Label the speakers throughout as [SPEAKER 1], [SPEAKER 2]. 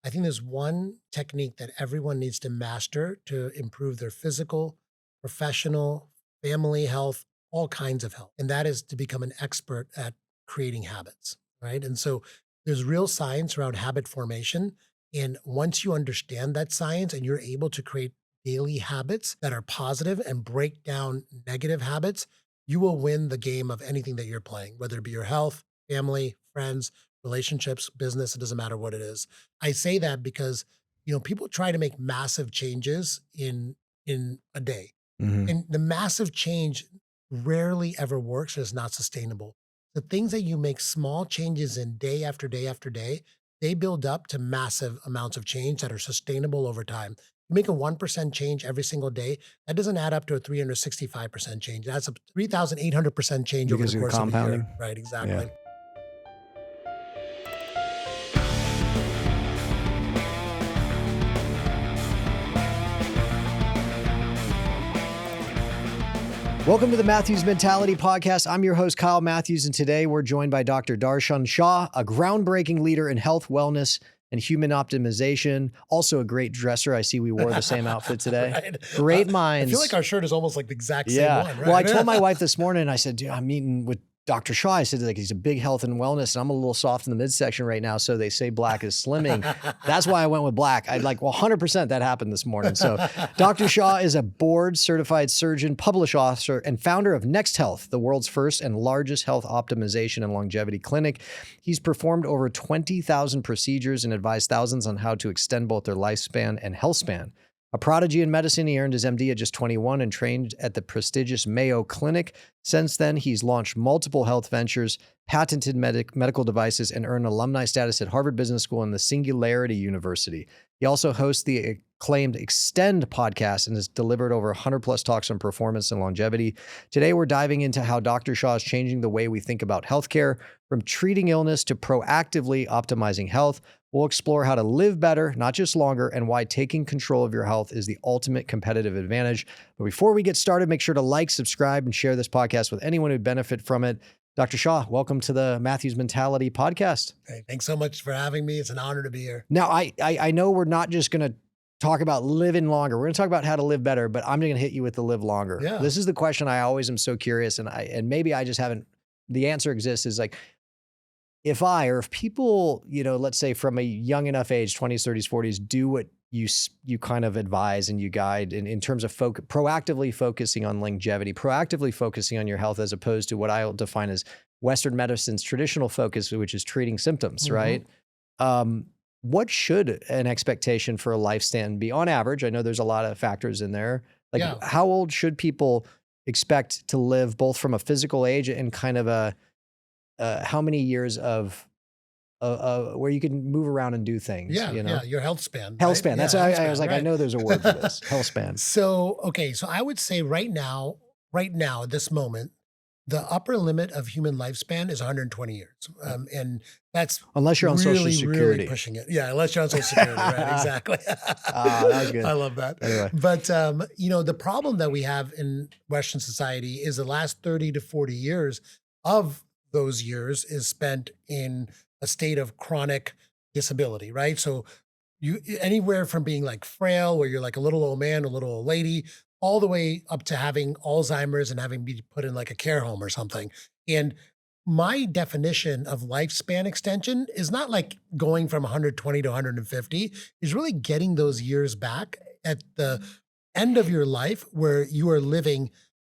[SPEAKER 1] I think there's one technique that everyone needs to master to improve their physical, professional, family health, all kinds of health. And that is to become an expert at creating habits, right? And so there's real science around habit formation. And once you understand that science and you're able to create daily habits that are positive and break down negative habits, you will win the game of anything that you're playing, whether it be your health, family, friends, relationships, business, it doesn't matter what it is. I say that because, people try to make massive changes in a day.
[SPEAKER 2] Mhm.
[SPEAKER 1] And the massive change rarely ever works or is not sustainable. The things that you make small changes in day after day after day, they build up to massive amounts of change that are sustainable over time. You make a 1% change every single day, that doesn't add up to a 365% change. That's a 3,800% change over the
[SPEAKER 2] Because of the
[SPEAKER 1] course of a year.
[SPEAKER 2] compounding?
[SPEAKER 1] Right,
[SPEAKER 2] Yeah.
[SPEAKER 1] exactly.
[SPEAKER 2] Welcome to the Matthews Mentality Podcast. I'm your host, Kyle Matthews, and today we're joined by Dr. Darshan Shah, a groundbreaking leader in health, wellness, and human optimization. Also a great dresser. I see we wore the same outfit today.
[SPEAKER 1] Right.
[SPEAKER 2] Great
[SPEAKER 1] I
[SPEAKER 2] minds.
[SPEAKER 1] feel like our shirt is almost like the exact same
[SPEAKER 2] Yeah.
[SPEAKER 1] one, right?
[SPEAKER 2] Well, I told my wife this morning, I said, dude, I'm meeting with Dr. Shaw. I said, like, he's a big health and wellness, and I'm a little soft in the midsection right now. So they say black is slimming. That's why I went with black. I'd like, well, 100% that happened this morning. So Dr. Shaw is a board certified surgeon, published author, and founder of Next Health, the world's first and largest health optimization and longevity clinic. He's performed over 20,000 procedures and advised thousands on how to extend both their lifespan and health span. A prodigy in medicine, he earned his MD at just 21 and trained at the prestigious Mayo Clinic. Since then, he's launched multiple health ventures, patented medical devices, and earned alumni status at Harvard Business School and the Singularity University. He also hosts the acclaimed Extend podcast and has delivered over 100 plus talks on performance and longevity. Today, we're diving into how Dr. Shaw is changing the way we think about healthcare, from treating illness to proactively optimizing health. We'll explore how to live better, not just longer, and why taking control of your health is the ultimate competitive advantage. But before we get started, make sure to like, subscribe, and share this podcast with anyone who'd benefit from it. Dr. Shaw, welcome to the Matthews Mentality Podcast.
[SPEAKER 1] Hey, thanks so much for having me. It's an honor to be here.
[SPEAKER 2] Now, I know we're not just going to talk about living longer. We're going to talk about how to live better, but I'm going to hit you with the live longer.
[SPEAKER 1] Yeah.
[SPEAKER 2] This is the question I always am so curious, and maybe I just haven't, the answer exists is like, if people, let's say from a young enough age, 20s, 30s, 40s, do what you kind of advise and you guide in terms of proactively focusing on longevity, proactively focusing on your health, as opposed to what I'll define as Western medicine's traditional focus, which is treating symptoms,
[SPEAKER 1] Mhm.
[SPEAKER 2] right? What should an expectation for a lifespan be on average? I know there's a lot of factors in there. Like,
[SPEAKER 1] Yeah.
[SPEAKER 2] how old should people expect to live, both from a physical age and kind of how many years of where you can move around and do things?
[SPEAKER 1] Yeah, your health span.
[SPEAKER 2] Health
[SPEAKER 1] right?
[SPEAKER 2] span.
[SPEAKER 1] Yeah,
[SPEAKER 2] That's why
[SPEAKER 1] health
[SPEAKER 2] I
[SPEAKER 1] span,
[SPEAKER 2] was like, I
[SPEAKER 1] right.
[SPEAKER 2] know there's a word for this. Health span.
[SPEAKER 1] So I would say right now, at this moment, the upper limit of human lifespan is 120 years. And that's
[SPEAKER 2] Unless you're on Social
[SPEAKER 1] really
[SPEAKER 2] Security.
[SPEAKER 1] pushing it. Yeah, unless you're on Social Security, right? Exactly.
[SPEAKER 2] That was good.
[SPEAKER 1] I love that.
[SPEAKER 2] Anyway.
[SPEAKER 1] But, the problem that we have in Western society is the last 30 to 40 years of those years is spent in a state of chronic disability, right? So you anywhere from being like frail, where you're like a little old man, a little old lady, all the way up to having Alzheimer's and having be put in like a care home or something. And my definition of lifespan extension is not like going from 120 to 150, is really getting those years back at the end of your life where you are living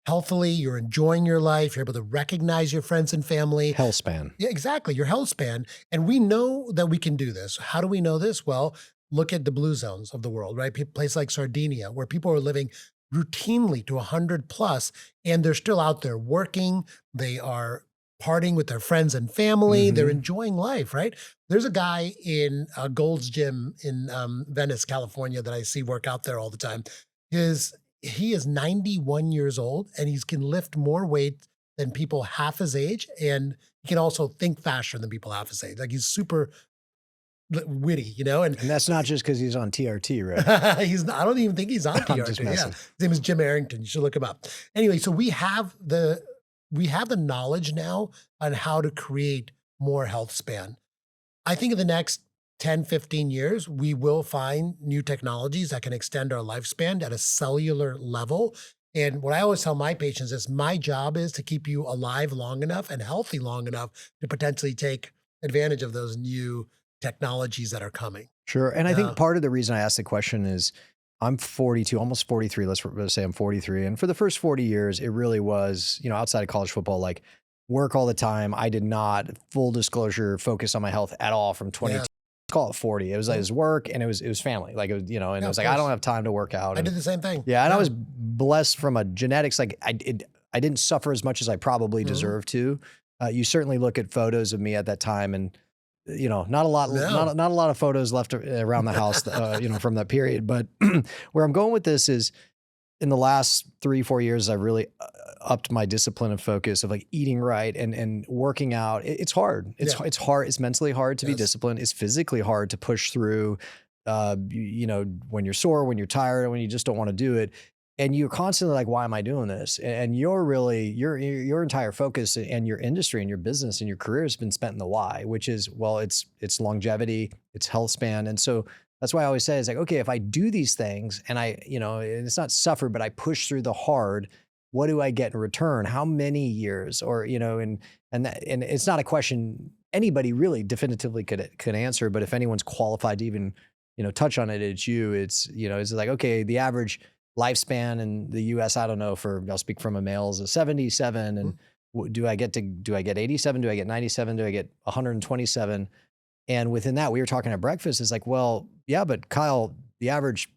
[SPEAKER 1] healthily, you're enjoying your life, you're able to recognize your friends and family.
[SPEAKER 2] Health span.
[SPEAKER 1] Yeah, exactly. Your health span. And we know that we can do this. How do we know this? Well, look at the blue zones of the world, right? Places like Sardinia, where people are living routinely to 100 plus, and they're still out there working. They are partying with their friends and family. They're
[SPEAKER 2] Mhm.
[SPEAKER 1] enjoying life, right? There's a guy in Gold's Gym in Venice, California, that I see work out there all the time. He is 91 years old, and he can lift more weight than people half his age, and he can also think faster than people half his age. Like, he's super witty, and
[SPEAKER 2] And that's not just because he's on TRT, right?
[SPEAKER 1] I don't even think he's on
[SPEAKER 2] I'm just
[SPEAKER 1] TRT. Yeah.
[SPEAKER 2] messing.
[SPEAKER 1] His name is Jim Arrington. You should look him up. Anyway, so we have the knowledge now on how to create more health span. I think in the next 10, 15 years, we will find new technologies that can extend our lifespan at a cellular level. And what I always tell my patients is my job is to keep you alive long enough and healthy long enough to potentially take advantage of those new technologies that are coming.
[SPEAKER 2] Sure. And I
[SPEAKER 1] Yeah.
[SPEAKER 2] think part of the reason I asked the question is I'm 42, almost 43. Let's say I'm 43. And for the first 40 years, it really was, outside of college football, like work all the time. I did not, full disclosure, focus on my health at all from 22.
[SPEAKER 1] Yeah.
[SPEAKER 2] Call it 40. It was like
[SPEAKER 1] Mhm.
[SPEAKER 2] his work and it was family. Like, and
[SPEAKER 1] Yeah,
[SPEAKER 2] it
[SPEAKER 1] of
[SPEAKER 2] was like, I don't
[SPEAKER 1] course.
[SPEAKER 2] have time to work out.
[SPEAKER 1] I
[SPEAKER 2] And
[SPEAKER 1] did the same thing.
[SPEAKER 2] yeah. And I
[SPEAKER 1] Yeah.
[SPEAKER 2] was blessed from a genetics. Like I didn't suffer as much as I probably
[SPEAKER 1] Mhm.
[SPEAKER 2] deserved to. You certainly look at photos of me at that time and not a lot,
[SPEAKER 1] No.
[SPEAKER 2] not a lot of photos left around the house, from that period. But where I'm going with this is in the last 3-4 years, I've really upped my discipline and focus of like eating right and working out. It's hard. It's
[SPEAKER 1] Yeah.
[SPEAKER 2] it's hard. It's mentally hard to be
[SPEAKER 1] Yes.
[SPEAKER 2] disciplined. It's physically hard to push through, when you're sore, when you're tired, when you just don't want to do it. And you're constantly like, why am I doing this? And you're really, your entire focus and your industry and your business and your career has been spent in the why, which is, well, it's longevity, it's health span. And so that's why I always say, it's like, okay, if I do these things and and it's not suffer, but I push through the hard, what do I get in return? How many years? Or, and it's not a question anybody really definitively could answer, but if anyone's qualified to even, touch on it, it's you. It's like, okay, the average lifespan in the US, I don't know, I'll speak from a male, is a 77. And do I get 87? Do I get 97? Do I get 127? And within that, we were talking at breakfast, it's like, well, yeah, but Kyle, the average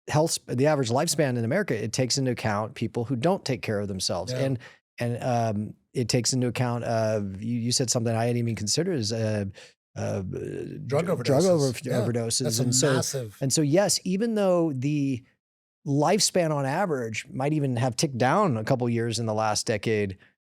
[SPEAKER 2] lifespan in America, it takes into account people who don't take care of themselves.
[SPEAKER 1] Yeah.
[SPEAKER 2] And it takes into account, you said something I hadn't even considered is
[SPEAKER 1] Drug overdoses.
[SPEAKER 2] overdoses.
[SPEAKER 1] That's
[SPEAKER 2] And
[SPEAKER 1] massive.
[SPEAKER 2] so, yes, even though the lifespan on average might even have ticked down a couple years in the last decade,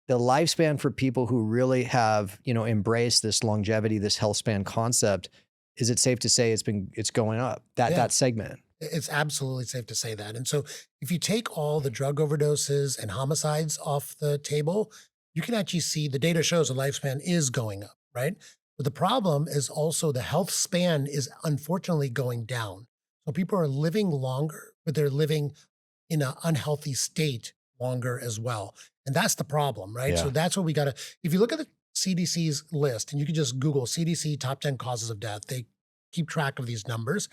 [SPEAKER 2] the lifespan for people who really have, embraced this longevity, this health span concept, is it safe to say it's going up, that segment?
[SPEAKER 1] It's absolutely safe to say that. And so if you take all the drug overdoses and homicides off the table, you can actually see the data shows the lifespan is going up, right? But the problem is also the health span is unfortunately going down. So people are living longer, but they're living in an unhealthy state longer as well. And that's the problem, right? So
[SPEAKER 2] Yeah.
[SPEAKER 1] that's what we got to, if you look at the CDC's list and you can just Google CDC top 10 causes of death, they keep track of these numbers.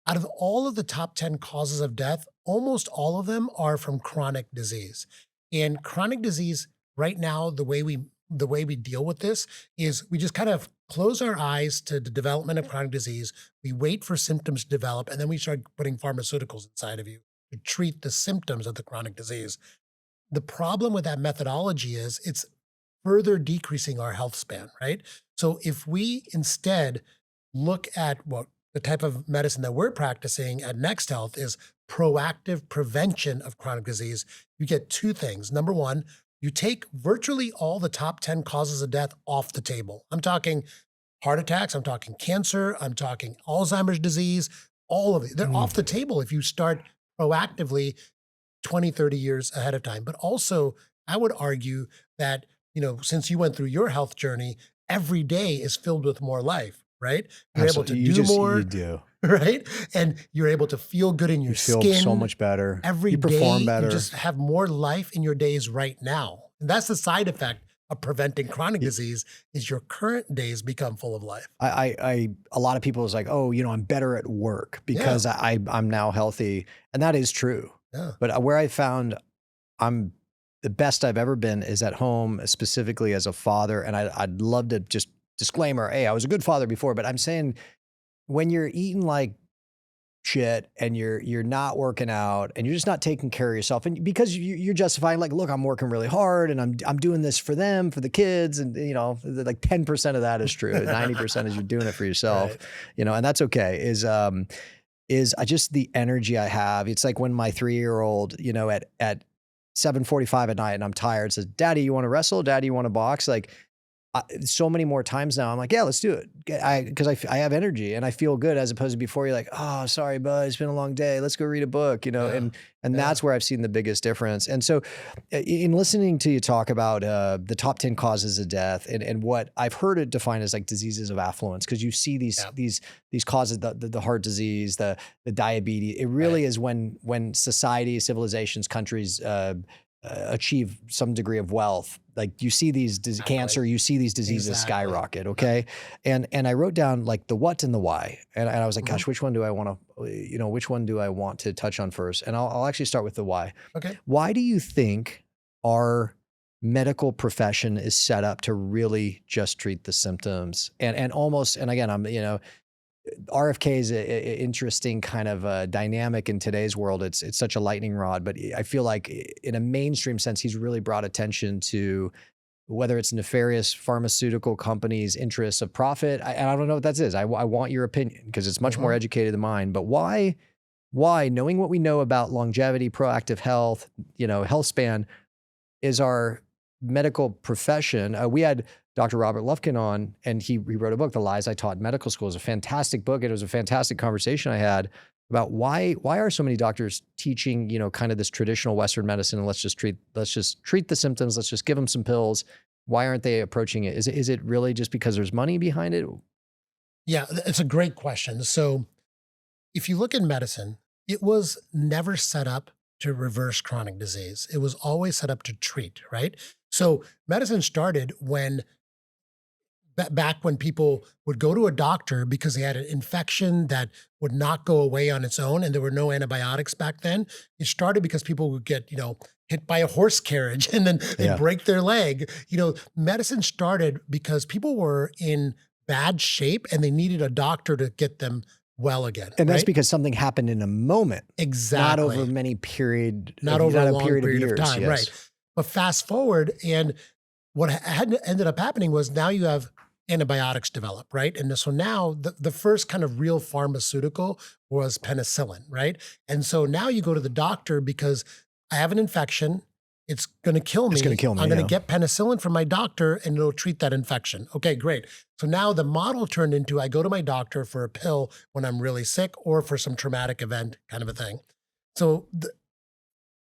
[SPEAKER 1] Out of all of the top 10 causes of death, almost all of them are from chronic disease. And chronic disease right now, the way we deal with this is we just kind of close our eyes to the development of chronic disease. We wait for symptoms to develop, and then we start putting pharmaceuticals inside of you to treat the symptoms of the chronic disease. The problem with that methodology is it's further decreasing our health span, right? So if we instead look at what the type of medicine that we're practicing at Next Health is proactive prevention of chronic disease, you get two things. Number one, you take virtually all the top 10 causes of death off the table. I'm talking heart attacks, I'm talking cancer, I'm talking Alzheimer's disease, all of it. They're off the table if you start proactively 20, 30 years ahead of time. But also, I would argue that, since you went through your health journey, every day is filled with more life, right? You're able to
[SPEAKER 2] Absolutely.
[SPEAKER 1] do more,
[SPEAKER 2] You do.
[SPEAKER 1] right? And you're able to feel good in your
[SPEAKER 2] You feel
[SPEAKER 1] skin.
[SPEAKER 2] so much better.
[SPEAKER 1] Every
[SPEAKER 2] You perform
[SPEAKER 1] day,
[SPEAKER 2] better.
[SPEAKER 1] you just have more life in your days right now. And that's the side effect of preventing chronic disease is your current days become full of life.
[SPEAKER 2] A lot of people is like, oh, I'm better at work because I'm now healthy. And that is true.
[SPEAKER 1] Yeah.
[SPEAKER 2] But where I found I'm the best I've ever been is at home, specifically as a father. And I'd love to just disclaimer, hey, I was a good father before, but I'm saying when you're eating like shit and you're not working out and you're just not taking care of yourself, and because you're justifying like, look, I'm working really hard and I'm doing this for them, for the kids, and like 10% of that is true. 90% is you're doing it for yourself,
[SPEAKER 1] Right.
[SPEAKER 2] And that's okay. Is I just the energy I have. It's like when my 3-year-old, at 7:45 at night and I'm tired, says, "Daddy, you want to wrestle? Daddy, you want to box?" Like so many more times now, I'm like, yeah, let's do it. Because I have energy and I feel good, as opposed to before you're like, oh, sorry, bud, it's been a long day. Let's go read a book, you know, and that's where I've seen the biggest difference. And so in listening to you talk about the top 10 causes of death and what I've heard it defined as like diseases of affluence, because you see these causes, the heart disease, the diabetes. It really is when society, civilizations, countries achieve some degree of wealth. Like you see these cancer, you see these diseases skyrocket. Okay. And I wrote down like the what and the why. And I was like, gosh, which one do I want to, which one do I want to touch on first? And I'll actually start with the why. Okay. Why do you think our medical profession is set up to really just treat the symptoms and almost, and again, RFK is an interesting kind of dynamic in today's world. It's such a lightning rod, but I feel like in a mainstream sense, he's really brought attention to whether it's nefarious pharmaceutical companies' interests of profit. I don't know what that is. I want your opinion because it's much more educated than mine. But why, knowing what we know about longevity, proactive health, Healthspan, is our medical profession? We had Dr. Robert Lufkin on, and he wrote a book, The Lies I Taught in Medical School. It was a fantastic book, and it was a fantastic conversation I had about why are so many doctors teaching, kind of this traditional Western medicine, and let's just treat the symptoms, let's just give them some pills. Why aren't they approaching it? Is it really just because there's money behind it?
[SPEAKER 1] Yeah, it's a great question. So if you look at medicine, it was never set up to reverse chronic disease. It was always set up to treat, right? So medicine started back when people would go to a doctor because they had an infection that would not go away on its own, and there were no antibiotics back then. It started because people would get, hit by a horse carriage and then they'd break their leg. Medicine started because people were in bad shape and they needed a doctor to get them well again.
[SPEAKER 2] And that's because something happened in a moment.
[SPEAKER 1] Exactly.
[SPEAKER 2] Not over many
[SPEAKER 1] not over a long period of
[SPEAKER 2] years,
[SPEAKER 1] time,
[SPEAKER 2] yes.
[SPEAKER 1] right? But fast forward, and what ended up happening was now you have antibiotics develop, right? And so now the first kind of real pharmaceutical was penicillin, right? And so now you go to the doctor because I have an infection. It's going to kill me.
[SPEAKER 2] It's going to kill me.
[SPEAKER 1] I'm going to get penicillin from my doctor and it'll treat that infection. Okay, great. So now the model turned into I go to my doctor for a pill when I'm really sick or for some traumatic event kind of a thing. So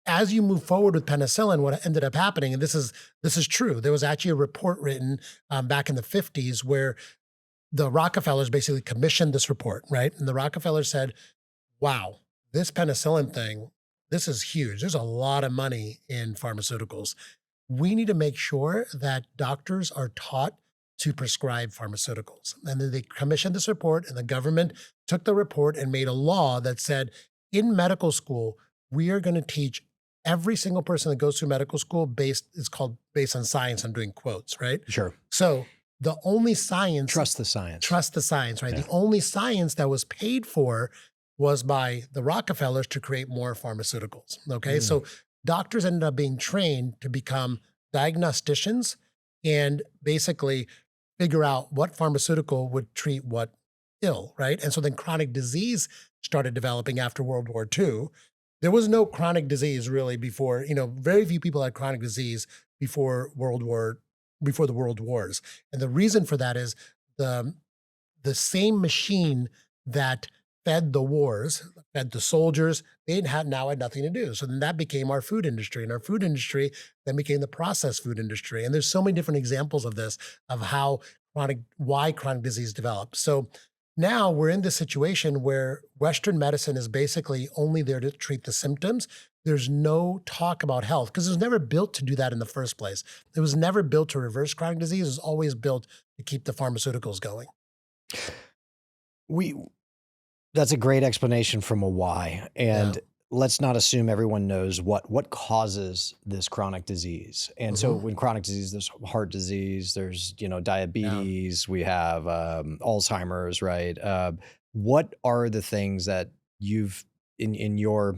[SPEAKER 1] as you move forward with penicillin, what ended up happening, and this is true, there was actually a report written back in the 50s where the Rockefellers basically commissioned this report, right? And the Rockefellers said, wow, this penicillin thing, this is huge. There's a lot of money in pharmaceuticals. We need to make sure that doctors are taught to prescribe pharmaceuticals. And then they commissioned this report, and the government took the report and made a law that said, in medical school, we are going to teach every single person that goes through medical school based on science. I'm doing quotes, right?
[SPEAKER 2] Sure.
[SPEAKER 1] So the only science—
[SPEAKER 2] Trust the science.
[SPEAKER 1] Trust the science, right? Yeah. The only science that was paid for was by the Rockefellers to create more pharmaceuticals, okay? So doctors ended up being trained to become diagnosticians and basically figure out what pharmaceutical would treat what ill, right? And so then chronic disease started developing after World War II. There was no chronic disease really before, very few people had chronic disease before the World Wars. And the reason for that is the same machine that fed the wars, fed the soldiers, they now had nothing to do. So then that became our food industry, and our food industry then became the processed food industry. And there's so many different examples of this, of why chronic disease developed. So now we're in this situation where Western medicine is basically only there to treat the symptoms. There's no talk about health because it was never built to do that in the first place. It was never built to reverse chronic disease. It was always built to keep the pharmaceuticals going.
[SPEAKER 2] That's a great explanation from a why. And let's not assume everyone knows what causes this chronic disease. And so when chronic disease, there's heart disease, there's, diabetes, we have Alzheimer's, right? What are the things that you've in your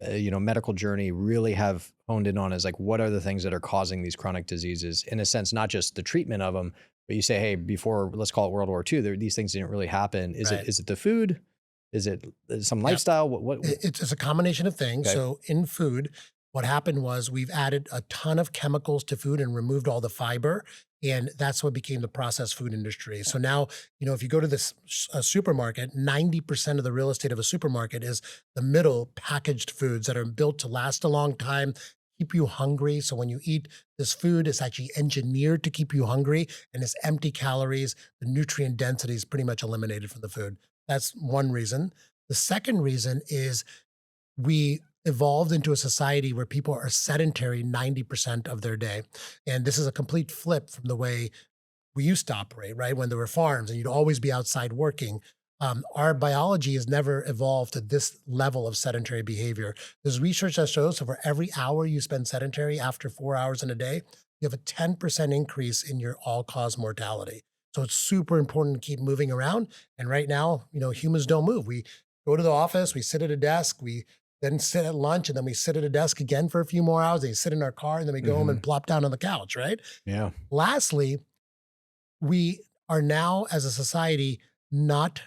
[SPEAKER 2] medical journey really have honed in on as like, what are the things that are causing these chronic diseases? In a sense, not just the treatment of them, but you say, hey, before, let's call it World War II, these things didn't really happen. Is it the food? Is it some lifestyle? What?
[SPEAKER 1] It's a combination of things. Okay. So in food, what happened was we've added a ton of chemicals to food and removed all the fiber. And that's what became the processed food industry. So now, if you go to this supermarket, 90% of the real estate of a supermarket is the middle packaged foods that are built to last a long time, keep you hungry. So when you eat this food, it's actually engineered to keep you hungry and it's empty calories. The nutrient density is pretty much eliminated from the food. That's one reason. The second reason is we evolved into a society where people are sedentary 90% of their day. And this is a complete flip from the way we used to operate, right? When there were farms and you'd always be outside working. Our biology has never evolved to this level of sedentary behavior. There's research that shows that for every hour you spend sedentary after 4 hours in a day, you have a 10% increase in your all-cause mortality. So it's super important to keep moving around. And right now, humans don't move. We go to the office, we sit at a desk, we then sit at lunch, and then we sit at a desk again for a few more hours. Then we sit in our car, and then we go home and plop down on the couch, right?
[SPEAKER 2] Yeah.
[SPEAKER 1] Lastly, we are now, as a society, not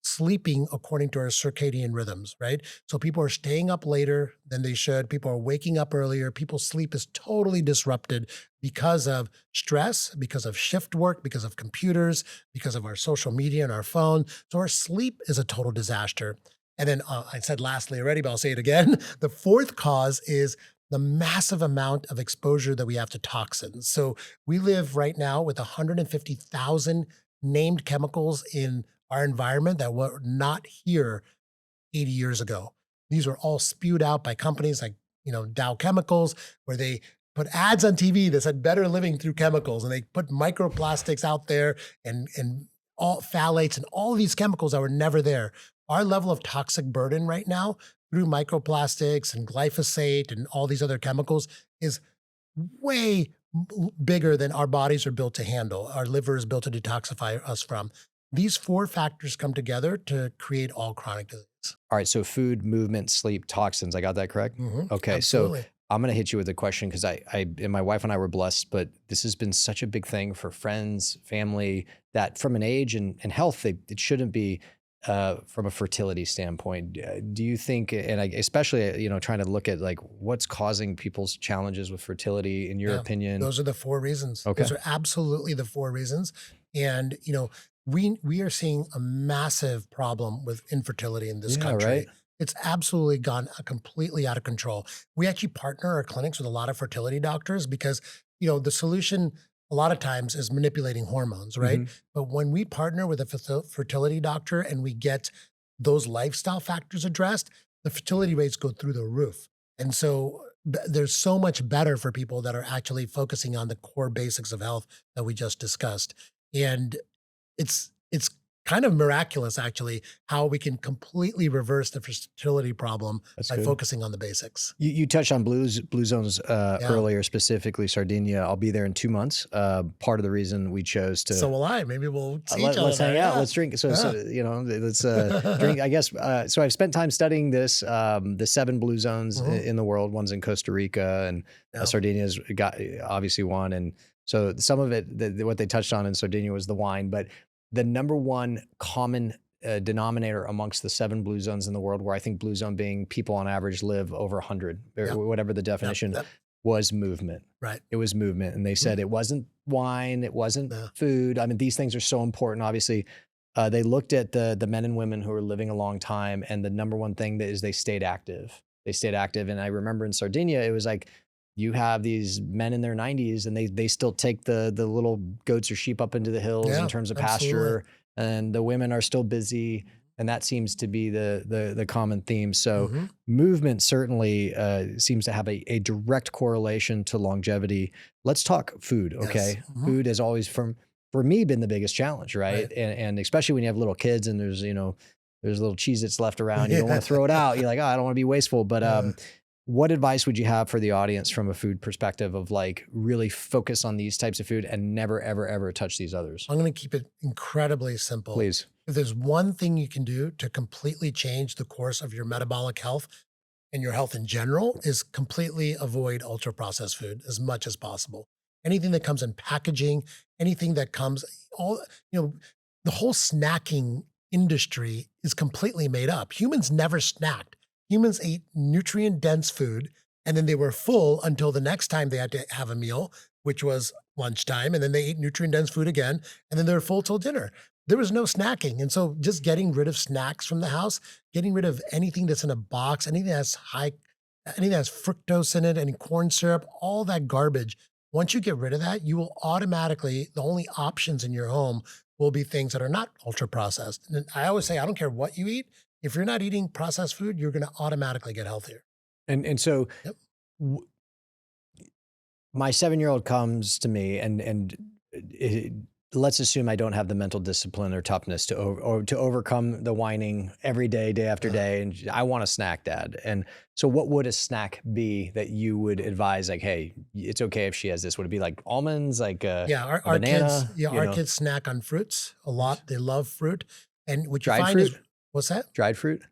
[SPEAKER 1] sleeping according to our circadian rhythms, right? So people are staying up later than they should. People are waking up earlier. People's sleep is totally disrupted because of stress, because of shift work, because of computers, because of our social media and our phone. So our sleep is a total disaster. And then I said lastly already, but I'll say it again. The fourth cause is the massive amount of exposure that we have to toxins. So we live right now with 150,000 named chemicals in our environment that were not here 80 years ago. These were all spewed out by companies like, Dow Chemicals, where they put ads on TV that said better living through chemicals. And they put microplastics out there and all phthalates and all of these chemicals that were never there. Our level of toxic burden right now through microplastics and glyphosate and all these other chemicals is way bigger than our bodies are built to handle. Our liver is built to detoxify us from. These four factors come together to create all chronic disease.
[SPEAKER 2] All right. So food, movement, sleep, toxins. I got that correct? Okay.
[SPEAKER 1] Absolutely.
[SPEAKER 2] So I'm going to hit you with a question because I and my wife and I were blessed, but this has been such a big thing for friends, family, that from an age and health, it shouldn't be from a fertility standpoint. Do you think, and especially, trying to look at like what's causing people's challenges with fertility in your opinion?
[SPEAKER 1] Those are the four reasons.
[SPEAKER 2] Okay.
[SPEAKER 1] Those are absolutely the four reasons. And, we are seeing a massive problem with infertility in this country.
[SPEAKER 2] Right?
[SPEAKER 1] It's absolutely gone completely out of control. We actually partner our clinics with a lot of fertility doctors because, the solution a lot of times is manipulating hormones, right? But when we partner with a fertility doctor and we get those lifestyle factors addressed, the fertility rates go through the roof. And so there's so much better for people that are actually focusing on the core basics of health that we just discussed. And it's kind of miraculous, actually, how we can completely reverse the fertility problem by focusing on the basics.
[SPEAKER 2] You touched on blue zones earlier, specifically Sardinia. I'll be there in 2 months. Part of the reason we chose to.
[SPEAKER 1] So will I. Maybe we'll see each other.
[SPEAKER 2] Let's hang out.
[SPEAKER 1] Yeah.
[SPEAKER 2] Let's drink. So let's drink. I guess. So I've spent time studying this. The 7 blue zones in the world. One's in Costa Rica, and Sardinia's got obviously one. And so some of it, what they touched on in Sardinia was the wine, but the number one common denominator amongst the 7 blue zones in the world, where I think blue zone being people on average live over 100, or whatever the definition, was movement.
[SPEAKER 1] Right.
[SPEAKER 2] It was movement. And they said it wasn't wine, it wasn't food. I mean, these things are so important. Obviously, they looked at the men and women who are living a long time, and the number one thing that is they stayed active. They stayed active. And I remember in Sardinia, it was like, you have these men in their 90s and they still take the little goats or sheep up into the hills in terms of pasture, and the women are still busy. And that seems to be the common theme. So movement certainly seems to have a direct correlation to longevity. Let's talk food, okay?
[SPEAKER 1] Yes.
[SPEAKER 2] Food has always, for me, been the biggest challenge, right? And especially when you have little kids and there's little Cheez-Its left around, you don't want to throw it out. You're like, I don't want to be wasteful. But what advice would you have for the audience from a food perspective of like really focus on these types of food and never, ever, ever touch these others?
[SPEAKER 1] I'm going to keep it incredibly simple.
[SPEAKER 2] Please.
[SPEAKER 1] If there's one thing you can do to completely change the course of your metabolic health and your health in general, is completely avoid ultra processed food as much as possible. Anything that comes in packaging, anything that comes, the whole snacking industry is completely made up. Humans never snacked. Humans ate nutrient-dense food and then they were full until the next time they had to have a meal, which was lunchtime, and then they ate nutrient-dense food again, and then they were full till dinner. There was no snacking, and so just getting rid of snacks from the house, getting rid of anything that's in a box, anything that has fructose in it, any corn syrup, all that garbage. Once you get rid of that, you will automatically, the only options in your home will be things that are not ultra processed. And I always say, I don't care what you eat. If you're not eating processed food, you're going to automatically get healthier.
[SPEAKER 2] And so
[SPEAKER 1] Yep.
[SPEAKER 2] w- my 7-year-old comes to me and it, let's assume I don't have the mental discipline or toughness to overcome the whining every day, day after day. And I want a snack, Dad. And so what would a snack be that you would advise? Like, hey, it's okay if she has this. Would it be like almonds, like
[SPEAKER 1] Yeah,
[SPEAKER 2] a banana?
[SPEAKER 1] our kids snack on fruits a lot. They love fruit. And what you
[SPEAKER 2] Dried
[SPEAKER 1] find is,
[SPEAKER 2] fruit?
[SPEAKER 1] what's that?
[SPEAKER 2] Dried fruit?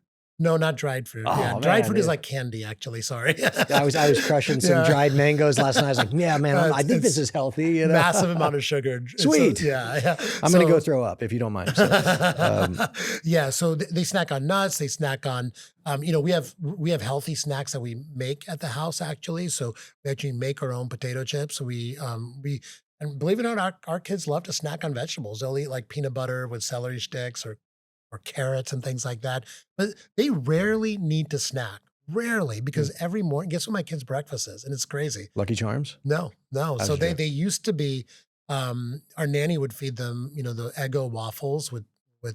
[SPEAKER 1] No, not dried fruit. Yeah,
[SPEAKER 2] Oh
[SPEAKER 1] dried
[SPEAKER 2] man,
[SPEAKER 1] fruit is like candy, actually. Sorry.
[SPEAKER 2] I was crushing some
[SPEAKER 1] Yeah.
[SPEAKER 2] dried mangoes last night. I was like, yeah, man, I think this is healthy. You know?
[SPEAKER 1] Massive amount of sugar.
[SPEAKER 2] Sweet.
[SPEAKER 1] Yeah.
[SPEAKER 2] I'm going to go throw up if you don't mind. So,
[SPEAKER 1] Yeah, so they snack on nuts. They snack on, we have healthy snacks that we make at the house actually. So we actually make our own potato chips. So and believe it or not, our kids love to snack on vegetables. They'll eat like peanut butter with celery sticks or carrots and things like that. But they rarely need to snack. Rarely, because every morning, guess what my kids' breakfast is? And it's crazy.
[SPEAKER 2] Lucky Charms?
[SPEAKER 1] No.
[SPEAKER 2] How's
[SPEAKER 1] So
[SPEAKER 2] it
[SPEAKER 1] they
[SPEAKER 2] go?
[SPEAKER 1] they used to be, our nanny would feed them, the Eggo waffles with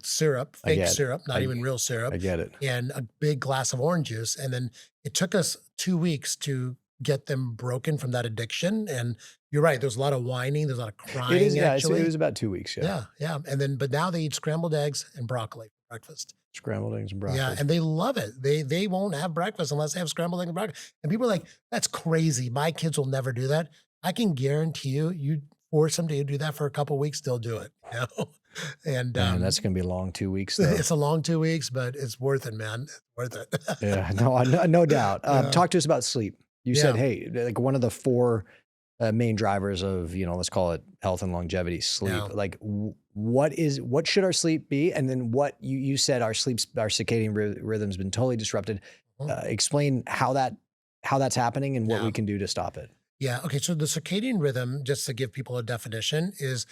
[SPEAKER 1] syrup,
[SPEAKER 2] I
[SPEAKER 1] fake
[SPEAKER 2] get it.
[SPEAKER 1] syrup, not
[SPEAKER 2] I-
[SPEAKER 1] even real
[SPEAKER 2] I
[SPEAKER 1] syrup,
[SPEAKER 2] get it.
[SPEAKER 1] and a big glass of orange juice. And then it took us 2 weeks to get them broken from that addiction. And you're right, there's a lot of whining, there's a lot of crying
[SPEAKER 2] It is, yeah,
[SPEAKER 1] actually.
[SPEAKER 2] it was about 2 weeks, yeah.
[SPEAKER 1] Yeah. But now they eat scrambled eggs and broccoli for breakfast.
[SPEAKER 2] Scrambled eggs and broccoli.
[SPEAKER 1] Yeah, and they love it. They won't have breakfast unless they have scrambled egg and broccoli. And people are like, "That's crazy. My kids will never do that." I can guarantee you force them to do that for a couple weeks, they'll do it. And
[SPEAKER 2] Man, that's going to be a long 2 weeks, though.
[SPEAKER 1] it's a long 2 weeks, but it's worth it, man. It's worth it.
[SPEAKER 2] Yeah, no doubt.
[SPEAKER 1] Yeah.
[SPEAKER 2] Talk to us about sleep. You said,
[SPEAKER 1] Yeah.
[SPEAKER 2] hey, like one of the 4 main drivers of, let's call it health and longevity, sleep.
[SPEAKER 1] Yeah.
[SPEAKER 2] Like what should our sleep be? And then what you said our circadian rhythm's been totally disrupted.
[SPEAKER 1] Mhm.
[SPEAKER 2] Explain how that's happening and what
[SPEAKER 1] Yeah.
[SPEAKER 2] we can do to stop it.
[SPEAKER 1] Yeah. Okay. So the circadian rhythm, just to give people a definition, is,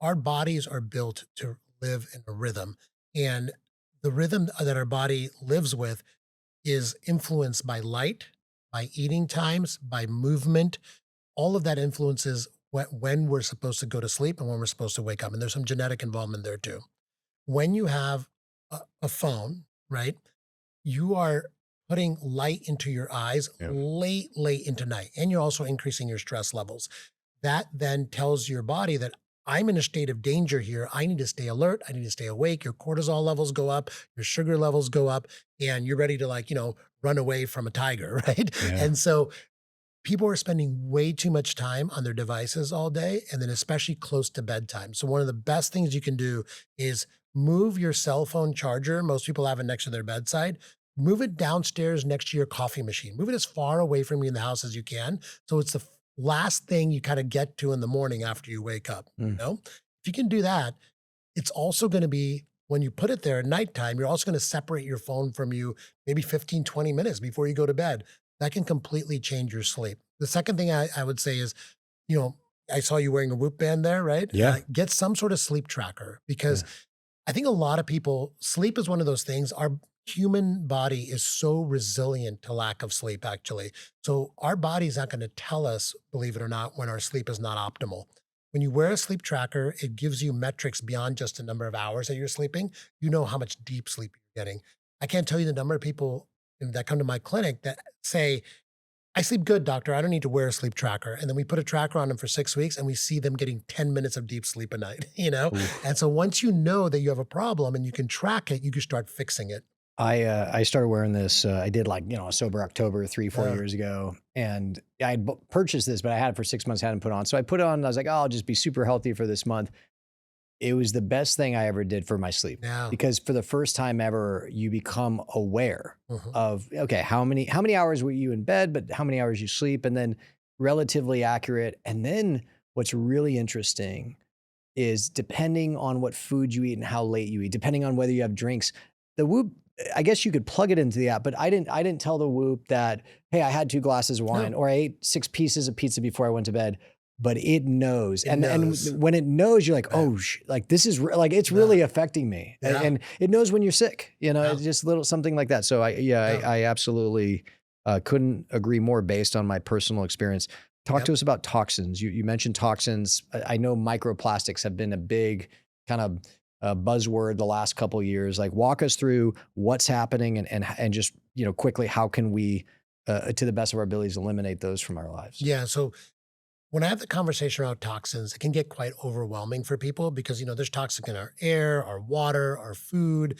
[SPEAKER 1] our bodies are built to live in a rhythm. And the rhythm that our body lives with is influenced by light, by eating times, by movement. All of that influences when we're supposed to go to sleep and when we're supposed to wake up. And there's some genetic involvement there too. When you have a phone, right, you are putting light into your eyes
[SPEAKER 2] Yeah.
[SPEAKER 1] late into night. And you're also increasing your stress levels. That then tells your body that I'm in a state of danger here. I need to stay alert. I need to stay awake. Your cortisol levels go up, your sugar levels go up, and you're ready to run away from a tiger, right?
[SPEAKER 2] Yeah.
[SPEAKER 1] And so people are spending way too much time on their devices all day, and then especially close to bedtime. So one of the best things you can do is move your cell phone charger. Most people have it next to their bedside. Move it downstairs next to your coffee machine. Move it as far away from you in the house as you can. So it's the last thing you kind of get to in the morning after you wake up.
[SPEAKER 2] Mm.
[SPEAKER 1] If you can do that, it's also going to be, when you put it there at nighttime, you're also going to separate your phone from you maybe 15, 20 minutes before you go to bed. That can completely change your sleep. The second thing I would say is, I saw you wearing a Whoop band there, right?
[SPEAKER 2] Yeah.
[SPEAKER 1] Get some sort of sleep tracker, because I think a lot of people, sleep is one of those things. Our human body is so resilient to lack of sleep, actually. So our body's not going to tell us, believe it or not, when our sleep is not optimal. When you wear a sleep tracker, it gives you metrics beyond just the number of hours that you're sleeping. You know how much deep sleep you're getting. I can't tell you the number of people that come to my clinic that say, I sleep good, doctor. I don't need to wear a sleep tracker. And then we put a tracker on them for 6 weeks and we see them getting 10 minutes of deep sleep a night,
[SPEAKER 2] Oof.
[SPEAKER 1] And so once you know that you have a problem and you can track it, you can start fixing it.
[SPEAKER 2] I started wearing this. I did a sober October 3-4
[SPEAKER 1] Yeah.
[SPEAKER 2] years ago, and I had purchased this, but I had it for 6 months, hadn't put it on. So I put it on. And I was like, oh, I'll just be super healthy for this month. It was the best thing I ever did for my sleep,
[SPEAKER 1] Yeah.
[SPEAKER 2] because for the first time ever, you become aware
[SPEAKER 1] Mhm.
[SPEAKER 2] of, okay, how many hours were you in bed, but how many hours you sleep, and then relatively accurate. And then what's really interesting is, depending on what food you eat and how late you eat, depending on whether you have drinks, the Whoop I guess you could plug it into the app, but I didn't tell the Whoop that, hey, I had 2 glasses of wine or I ate 6 pieces of pizza before I went to bed. But it knows. And when it knows, you're like, oh, like this is like, it's really affecting me. And it knows when you're sick, it's just something like that. So I absolutely couldn't agree more based on my personal experience. Talk to us about toxins. You mentioned toxins. I know microplastics have been a big kind of buzzword the last couple of years. Like, walk us through what's happening and just, quickly, how can we, to the best of our abilities, eliminate those from our lives?
[SPEAKER 1] Yeah. So when I have the conversation around toxins, it can get quite overwhelming for people because, there's toxins in our air, our water, our food,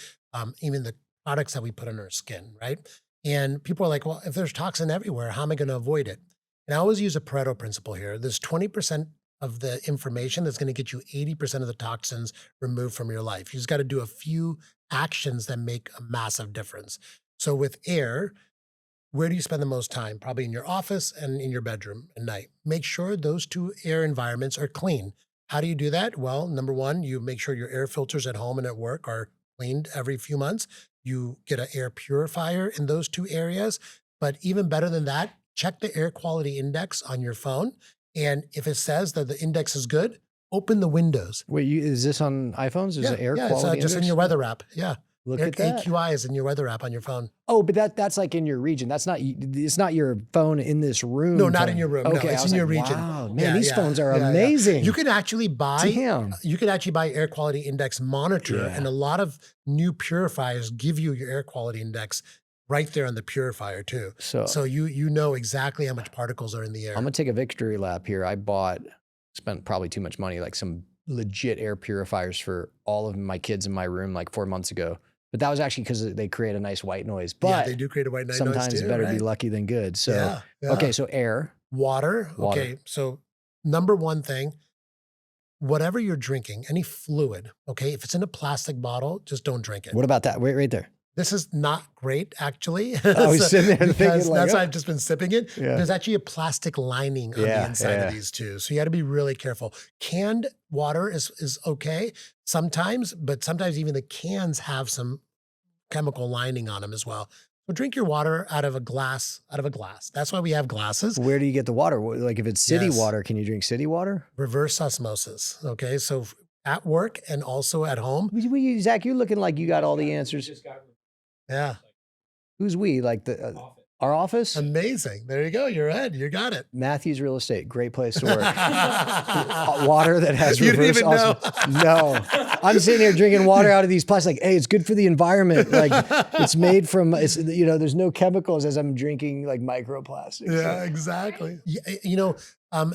[SPEAKER 1] even the products that we put on our skin, right? And people are like, well, if there's toxin everywhere, how am I going to avoid it? And I always use a Pareto principle here. There's 20% of the information that's going to get you 80% of the toxins removed from your life. You just got to do a few actions that make a massive difference. So with air, where do you spend the most time? Probably in your office and in your bedroom at night. Make sure those 2 air environments are clean. How do you do that? Well, number 1, you make sure your air filters at home and at work are cleaned every few months. You get an air purifier in those 2 areas. But even better than that, check the air quality index on your phone. And if it says that the index is good, open the windows.
[SPEAKER 2] Wait, is this on iPhones? Is it air quality
[SPEAKER 1] it's just in your weather app. Yeah.
[SPEAKER 2] Look at that.
[SPEAKER 1] AQI is in your weather app on your phone.
[SPEAKER 2] Oh, but that's like in your region. It's not your phone in this room.
[SPEAKER 1] No, not in your room.
[SPEAKER 2] Okay,
[SPEAKER 1] No, it's in your region.
[SPEAKER 2] Wow, man, these phones are amazing.
[SPEAKER 1] You can actually buy
[SPEAKER 2] Damn.
[SPEAKER 1] air quality index monitor, and a lot of new purifiers give you your air quality index right there on the purifier too. So you know exactly how much particles are in the air.
[SPEAKER 2] I'm gonna take a victory lap here. Spent probably too much money, like some legit air purifiers for all of my kids in my room like 4 months ago. But that was actually because they create a nice white noise. But
[SPEAKER 1] they do create a white noise
[SPEAKER 2] sometimes
[SPEAKER 1] too,
[SPEAKER 2] better be lucky than good. So, okay, so air.
[SPEAKER 1] Water. Okay, so number 1 thing, whatever you're drinking, any fluid, okay, if it's in a plastic bottle, just don't drink it.
[SPEAKER 2] What about that? Wait, right there.
[SPEAKER 1] This is not great, actually.
[SPEAKER 2] Oh, he's sitting there thinking like,
[SPEAKER 1] that's why I've just been sipping it.
[SPEAKER 2] Yeah.
[SPEAKER 1] There's actually a plastic lining on the inside of these too. So you got to be really careful. Canned water is okay sometimes, but sometimes even the cans have some chemical lining on them as well. So drink your water out of a glass. That's why we have glasses.
[SPEAKER 2] Where do you get the water? Like if it's city water, can you drink city water?
[SPEAKER 1] Reverse osmosis. Okay, so at work and also at home.
[SPEAKER 2] Zach, you're looking like you got all the answers.
[SPEAKER 1] Yeah.
[SPEAKER 2] Who's we? Like our office?
[SPEAKER 1] Amazing. There you go. You're right. You got it.
[SPEAKER 2] Matthews Real Estate. Great place to work. Water that has
[SPEAKER 1] You
[SPEAKER 2] reverse
[SPEAKER 1] didn't even know.
[SPEAKER 2] No. I'm sitting here drinking water out of these plastics. Like, hey, it's good for the environment. Like it's made from, there's no chemicals as I'm drinking like microplastics.
[SPEAKER 1] Yeah, exactly.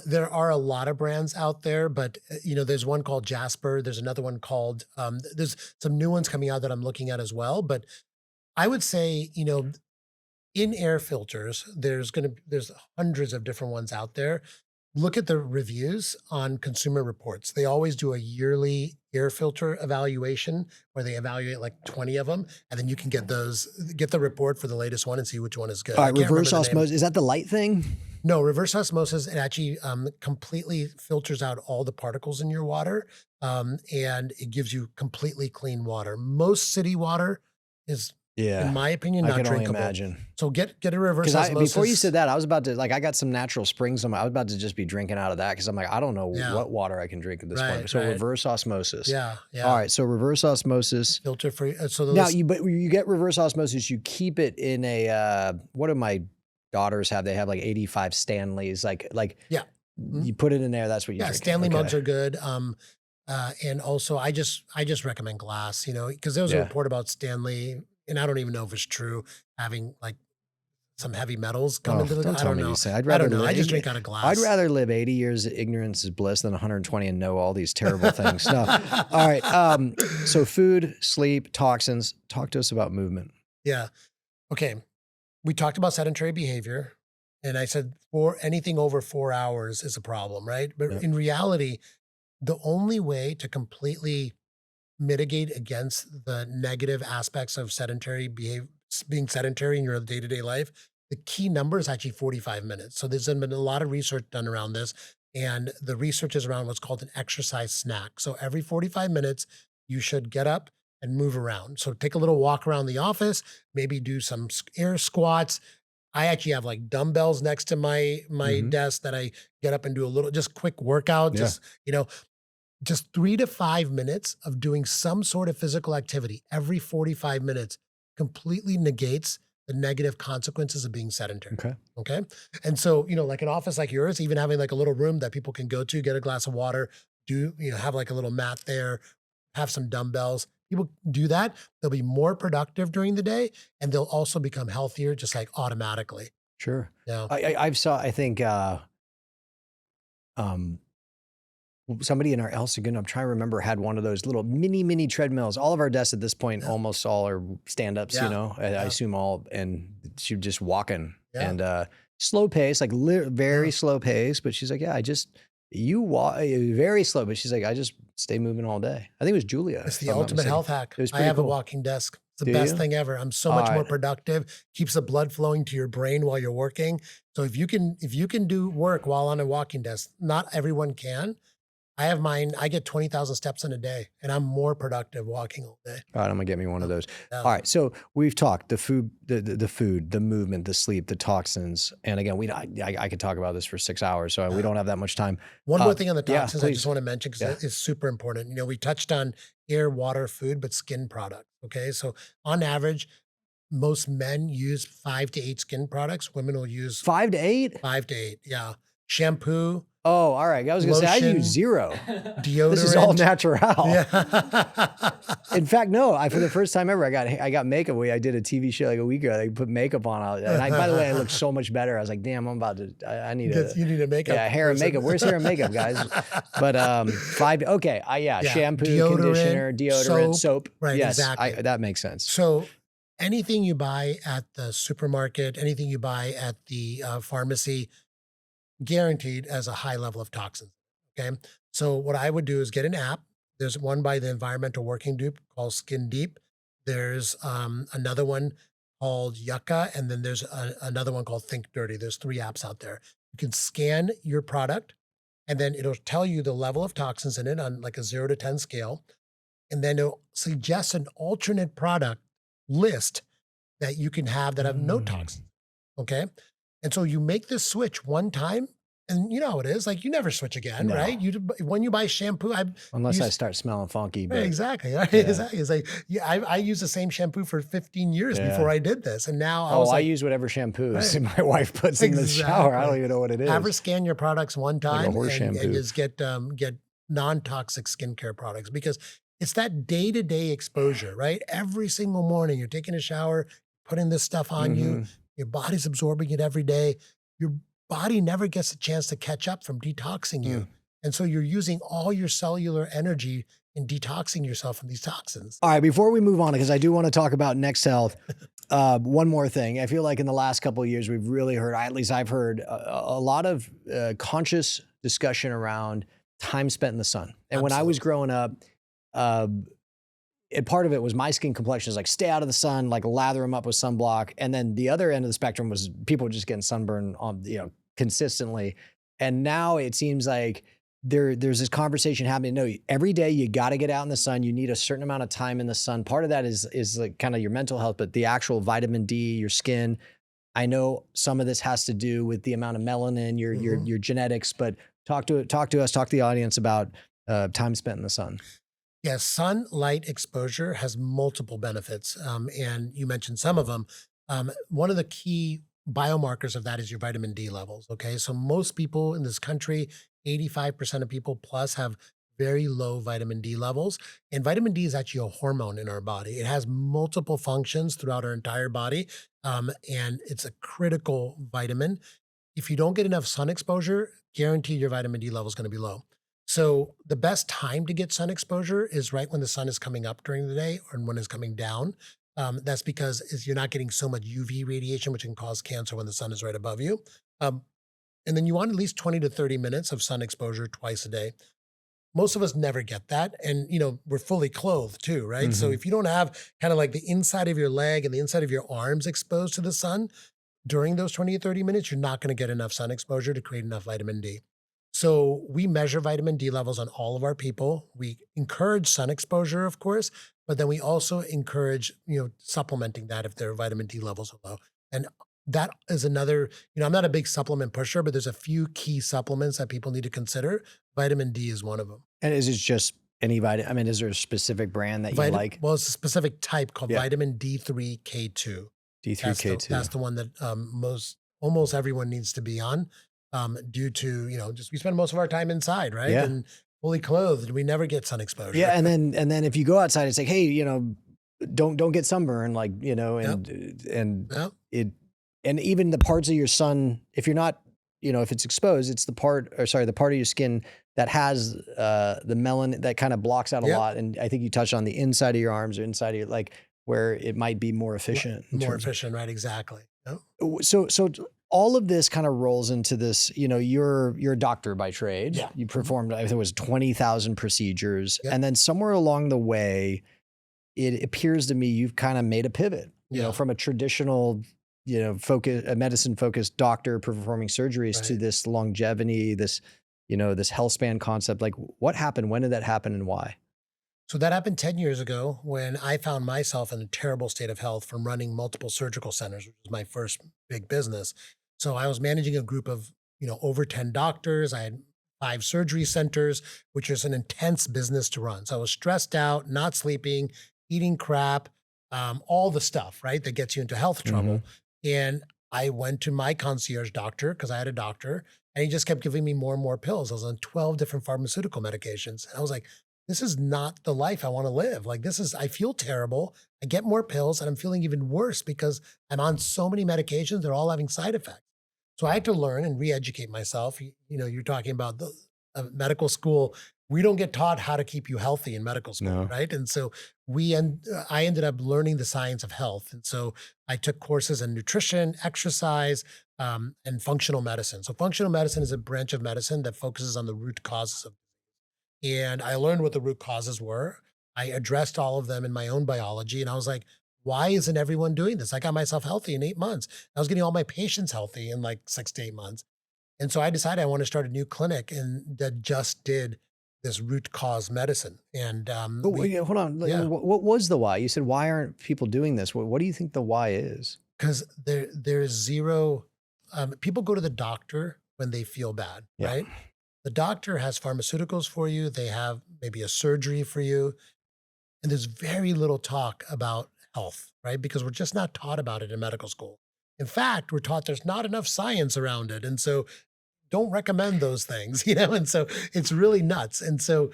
[SPEAKER 1] There are a lot of brands out there, but there's one called Jasper. There's another one called, there's some new ones coming out that I'm looking at as well. But I would say, in air filters, there's hundreds of different ones out there. Look at the reviews on Consumer Reports. They always do a yearly air filter evaluation where they evaluate like 20 of them. And then you can get the report for the latest one and see which one is good.
[SPEAKER 2] All right, reverse osmosis. Is that the light thing?
[SPEAKER 1] No, reverse osmosis, it actually completely filters out all the particles in your water. And it gives you completely clean water. Most city water is, in my opinion, not drinkable. I can only imagine. So get a reverse osmosis.
[SPEAKER 2] Before you said that, I was about to, I got some natural springs. I was about to just be drinking out of that because I'm like, I don't know what water I can drink at this point. So reverse osmosis.
[SPEAKER 1] Yeah.
[SPEAKER 2] All right. So reverse osmosis.
[SPEAKER 1] Filter free.
[SPEAKER 2] Now, you get reverse osmosis. You keep it in a, what do my daughters have? They have like 85 Stanleys. You put it in there. That's what you drink.
[SPEAKER 1] Stanley mugs are good. And also I just recommend glass, because there was a report about Stanley, and I don't even know if it's true, having like some heavy metals come into the glass. I don't know. I don't know. I just drink out of glass.
[SPEAKER 2] I'd rather live 80 years of ignorance is bliss than 120 and know all these terrible things. No. All right. So food, sleep, toxins. Talk to us about movement.
[SPEAKER 1] Yeah. Okay. We talked about sedentary behavior, and I said anything over 4 hours is a problem, right? But in reality, the only way to completely mitigate against the negative aspects of being sedentary in your day-to-day life, the key number is actually 45 minutes. So there's been a lot of research done around this, and the research is around what's called an exercise snack. So every 45 minutes, you should get up, and move around. So take a little walk around the office, maybe do some air squats. I actually have like dumbbells next to my desk that I get up and do a little just quick workout.
[SPEAKER 2] Yeah.
[SPEAKER 1] Just, just 3 to 5 minutes of doing some sort of physical activity every 45 minutes completely negates the negative consequences of being sedentary.
[SPEAKER 2] Okay.
[SPEAKER 1] Okay. And so, like an office like yours, even having like a little room that people can go to, get a glass of water, have like a little mat there, have some dumbbells. People do that, they'll be more productive during the day, and they'll also become healthier just like automatically.
[SPEAKER 2] Sure.
[SPEAKER 1] Yeah.
[SPEAKER 2] I think somebody in our Elsagon, I'm trying to remember, had one of those little mini treadmills. All of our desks at this point, almost all are stand-ups,
[SPEAKER 1] Yeah.
[SPEAKER 2] I assume all, and she was just walking and slow pace, like very slow pace. But she's like, yeah, you walk very slow, but she's like, I just stay moving all day. I think it was Julia.
[SPEAKER 1] It's the ultimate health hack.
[SPEAKER 2] It was
[SPEAKER 1] I
[SPEAKER 2] pretty
[SPEAKER 1] have a
[SPEAKER 2] cool.
[SPEAKER 1] walking desk. It's the
[SPEAKER 2] Do
[SPEAKER 1] best
[SPEAKER 2] you?
[SPEAKER 1] thing ever. I'm so much more productive, keeps the blood flowing to your brain while you're working. So if you can do work while on a walking desk, not everyone can. I have mine. I get 20,000 steps in a day, and I'm more productive walking all day.
[SPEAKER 2] All right, I'm gonna get me one of those.
[SPEAKER 1] Yeah.
[SPEAKER 2] All right, so we've talked the food, the movement, the sleep, the toxins, and again, I could talk about this for 6 hours, so we don't have that much time.
[SPEAKER 1] One more thing on the
[SPEAKER 2] yeah,
[SPEAKER 1] toxins I
[SPEAKER 2] please.
[SPEAKER 1] just want to mention because it's super important. We touched on air, water, food, but skin products. Okay, so on average, most men use 5 to 8 skin products. Women will use
[SPEAKER 2] 5 to 8.
[SPEAKER 1] 5 to 8. Yeah, shampoo.
[SPEAKER 2] Oh, all right. I was gonna say I
[SPEAKER 1] Lotion,
[SPEAKER 2] use 0.
[SPEAKER 1] Deodorant.
[SPEAKER 2] This is all natural.
[SPEAKER 1] Yeah.
[SPEAKER 2] In fact, no. For the first time ever, I got makeup. I did a TV show like a week ago. They put makeup on, and by the way, I looked so much better. I was like, damn, I'm about to. I need
[SPEAKER 1] You need a makeup.
[SPEAKER 2] Yeah, hair and makeup. Where's hair and makeup, guys? But 5. Okay. Shampoo, conditioner, deodorant, soap.
[SPEAKER 1] Right.
[SPEAKER 2] Yes,
[SPEAKER 1] Exactly.
[SPEAKER 2] that makes sense.
[SPEAKER 1] So anything you buy at the supermarket, anything you buy at the pharmacy, guaranteed as a high level of toxins. Okay. So what I would do is get an app. There's one by the Environmental Working Group called Skin Deep. There's another one called Yucca. And then there's another one called Think Dirty. There's 3 apps out there. You can scan your product and then it'll tell you the level of toxins in it on like a 0 to 10 scale. And then it'll suggest an alternate product list that you can have that have no toxins. Okay. And so you make this switch one time, and you know how it is. Like you never switch again, right? When you buy shampoo,
[SPEAKER 2] unless I start smelling funky. But,
[SPEAKER 1] exactly. Right? Yeah. Exactly. It's like I used the same shampoo for 15 years before I did this, and now I
[SPEAKER 2] use whatever shampoo my wife puts in the shower. I don't even know what it is.
[SPEAKER 1] Have her scan your products one time
[SPEAKER 2] and
[SPEAKER 1] just get non-toxic skincare products, because it's that day-to-day exposure, right? Every single morning you're taking a shower, putting this stuff on you. Your body's absorbing it every day. Your body never gets a chance to catch up from detoxing you. And so you're using all your cellular energy in detoxing yourself from these toxins.
[SPEAKER 2] All right, before we move on, because I do want to talk about Next Health, one more thing. I feel like in the last couple of years, we've really heard, at least I've heard, a lot of conscious discussion around time spent in the sun. And when I was growing up, and part of it was my skin complexion is like, stay out of the sun, like lather them up with sunblock. And then the other end of the spectrum was people just getting sunburned on, consistently. And now it seems like there's this conversation happening. No, every day you got to get out in the sun. You need a certain amount of time in the sun. Part of that is like kind of your mental health, but the actual vitamin D, your skin. I know some of this has to do with the amount of melanin, your genetics, but talk to the audience about time spent in the sun.
[SPEAKER 1] Yes, sunlight exposure has multiple benefits, and you mentioned some of them. One of the key biomarkers of that is your vitamin D levels, okay? So most people in this country, 85% of people plus, have very low vitamin D levels. And vitamin D is actually a hormone in our body. It has multiple functions throughout our entire body, and it's a critical vitamin. If you don't get enough sun exposure, guarantee your vitamin D level is going to be low. So the best time to get sun exposure is right when the sun is coming up during the day or when it's coming down. That's because you're not getting so much UV radiation, which can cause cancer when the sun is right above you. And then you want at least 20 to 30 minutes of sun exposure twice a day. Most of us never get that. And, we're fully clothed too, right? So if you don't have kind of like the inside of your leg and the inside of your arms exposed to the sun during those 20 to 30 minutes, you're not going to get enough sun exposure to create enough vitamin D. So we measure vitamin D levels on all of our people. We encourage sun exposure, of course, but then we also encourage, supplementing that if their vitamin D levels are low. And that is another, I'm not a big supplement pusher, but there's a few key supplements that people need to consider. Vitamin D is one of them.
[SPEAKER 2] And is it just any vitamin? I mean, is there a specific brand that you like?
[SPEAKER 1] Well, it's a specific type called
[SPEAKER 2] Yeah.
[SPEAKER 1] vitamin D3K2.
[SPEAKER 2] D3K2.
[SPEAKER 1] That's the one that almost everyone needs to be on, due to, just we spend most of our time inside, right?
[SPEAKER 2] Yeah.
[SPEAKER 1] And fully clothed. We never get sun exposure.
[SPEAKER 2] Yeah, and then if you go outside, it's like, hey, don't get sunburn, like, and
[SPEAKER 1] Yep.
[SPEAKER 2] and even the parts of your sun, if you're not, if it's exposed, it's the part of your skin that has the melanin that kind of blocks out a
[SPEAKER 1] Yep.
[SPEAKER 2] lot. And I think you touched on the inside of your arms or inside of your, like, where it might be more efficient.
[SPEAKER 1] More efficient, right? Exactly. Yep.
[SPEAKER 2] So all of this kind of rolls into this, you're a doctor by trade.
[SPEAKER 1] Yeah.
[SPEAKER 2] You performed, I think it was 20,000 procedures.
[SPEAKER 1] Yep.
[SPEAKER 2] And then somewhere along the way, it appears to me you've kind of made a pivot,
[SPEAKER 1] Yeah.
[SPEAKER 2] from a traditional, a medicine focused doctor performing surgeries to
[SPEAKER 1] Right.
[SPEAKER 2] this longevity, this, this Healthspan concept. Like, what happened? When did that happen and why?
[SPEAKER 1] So that happened 10 years ago when I found myself in a terrible state of health from running multiple surgical centers, which was my first big business. So I was managing a group of, over 10 doctors. I had 5 surgery centers, which is an intense business to run. So I was stressed out, not sleeping, eating crap, all the stuff, right, that gets you into health trouble. And I went to my concierge doctor because I had a doctor, and he just kept giving me more and more pills. I was on 12 different pharmaceutical medications. And I was like, this is not the life I want to live. Like, I feel terrible. I get more pills and I'm feeling even worse because I'm on so many medications. They're all having side effects. So I had to learn and re-educate myself. You're talking about the medical school. We don't get taught how to keep you healthy in medical school,
[SPEAKER 2] No.
[SPEAKER 1] right? And so I ended up learning the science of health. And so I took courses in nutrition, exercise, and functional medicine. So functional medicine is a branch of medicine that focuses on the root causes of. And I learned what the root causes were. I addressed all of them in my own biology. And I was like, why isn't everyone doing this? I got myself healthy in 8 months. I was getting all my patients healthy in like 6 to 8 months. And so I decided I want to start a new clinic and that just did this root cause medicine. And
[SPEAKER 2] But hold on.
[SPEAKER 1] Yeah.
[SPEAKER 2] What was the why? You said, why aren't people doing this? What do you think the why is?
[SPEAKER 1] because there's zero, people go to the doctor when they feel bad,
[SPEAKER 2] Yeah.
[SPEAKER 1] right? The doctor has pharmaceuticals for you. They have maybe a surgery for you. And there's very little talk about health, right? Because we're just not taught about it in medical school. In fact, we're taught there's not enough science around it. And so don't recommend those things, And so it's really nuts. And so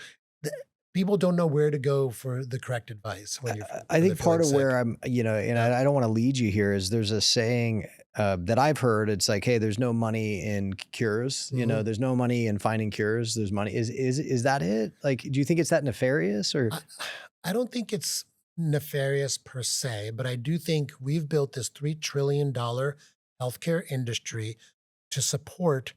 [SPEAKER 1] people don't know where to go for the correct advice when you're.
[SPEAKER 2] I think part of where
[SPEAKER 1] I'm.
[SPEAKER 2] I'm, and I don't want to lead you here, is there's a saying that I've heard. It's like, hey, there's no money in cures.
[SPEAKER 1] Mhm.
[SPEAKER 2] There's no money in finding cures. There's money. Is that it? Like, do you think it's that nefarious or?
[SPEAKER 1] I don't think it's nefarious per se, but I do think we've built this $3 trillion healthcare industry to support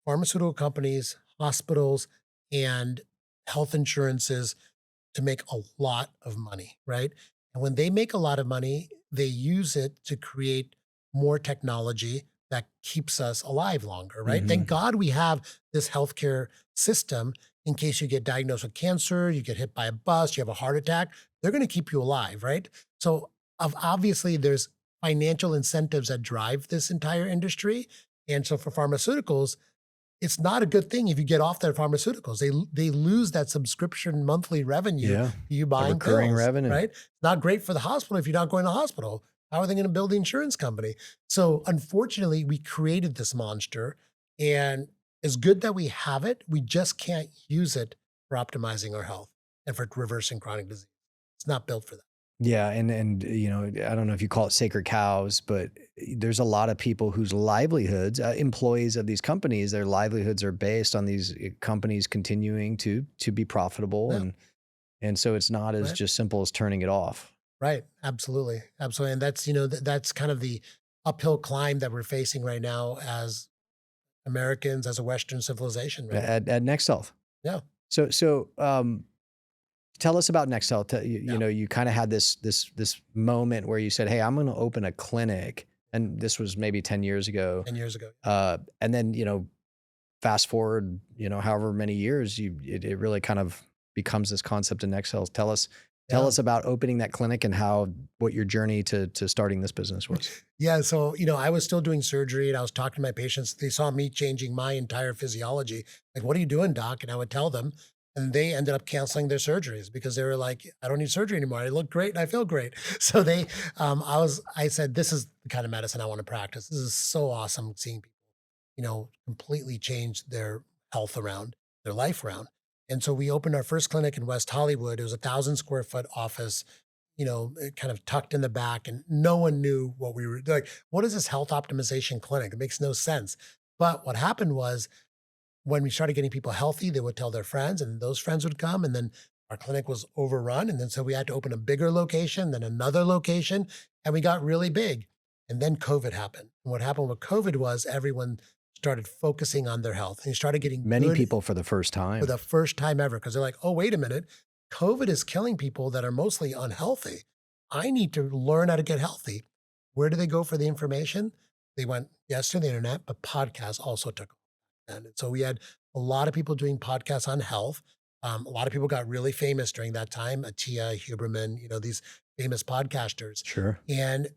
[SPEAKER 1] pharmaceutical companies, hospitals, and health insurances to make a lot of money, right? And when they make a lot of money, they use it to create more technology that keeps us alive longer, right? Thank God we have this healthcare system in case you get diagnosed with cancer, you get hit by a bus, you have a heart attack, they're going to keep you alive, right? So obviously there's financial incentives that drive this entire industry. And so for pharmaceuticals, it's not a good thing if you get off their pharmaceuticals. They lose that subscription monthly revenue.
[SPEAKER 2] Yeah.
[SPEAKER 1] You buying
[SPEAKER 2] recurring
[SPEAKER 1] pills,
[SPEAKER 2] revenue.
[SPEAKER 1] right? It's not great for the hospital if you're not going to the hospital. How are they going to build the insurance company? So unfortunately, we created this monster, and it's good that we have it. We just can't use it for optimizing our health and for reversing chronic disease. It's not built for that.
[SPEAKER 2] Yeah, and I don't know if you call it sacred cows, but there's a lot of people whose livelihoods, employees of these companies, their livelihoods are based on these companies continuing to be profitable,
[SPEAKER 1] Yeah.
[SPEAKER 2] and so it's not as
[SPEAKER 1] Right.
[SPEAKER 2] just simple as turning it off.
[SPEAKER 1] Right. Absolutely. Absolutely. And that's, that's kind of the uphill climb that we're facing right now as Americans, as a Western civilization. Right?
[SPEAKER 2] At Next Health.
[SPEAKER 1] Yeah.
[SPEAKER 2] So tell us about Next Health. You
[SPEAKER 1] Yeah.
[SPEAKER 2] know, you kind of had this moment where you said, "Hey, I'm going to open a clinic," and this was maybe 10 years ago.
[SPEAKER 1] 10 years ago.
[SPEAKER 2] And then fast forward, however many years, it really kind of becomes this concept in Next Health. Tell us about opening that clinic and what your journey to starting this business was.
[SPEAKER 1] Yeah. So, I was still doing surgery and I was talking to my patients. They saw me changing my entire physiology. Like, what are you doing, doc? And I would tell them. And they ended up canceling their surgeries because they were like, I don't need surgery anymore. I look great and I feel great. So I said, this is the kind of medicine I want to practice. This is so awesome seeing people, completely change their health around, their life around. And so we opened our first clinic in West Hollywood. It was 1,000 square foot office, it kind of tucked in the back, and no one knew what we were like. What is this health optimization clinic? It makes no sense. But what happened was when we started getting people healthy, they would tell their friends, and those friends would come, and then our clinic was overrun. And then so we had to open a bigger location, then another location, and we got really big. And then COVID happened. And what happened with COVID was everyone started focusing on their health and you started getting
[SPEAKER 2] Many people for the first time.
[SPEAKER 1] for the first time ever because they're like, oh, wait a minute. COVID is killing people that are mostly unhealthy. I need to learn how to get healthy. Where do they go for the information? They went, yes, to the internet, but podcasts also took off. And so we had a lot of people doing podcasts on health. A lot of people got really famous during that time. Atia, Huberman, these famous podcasters.
[SPEAKER 2] Sure.
[SPEAKER 1] And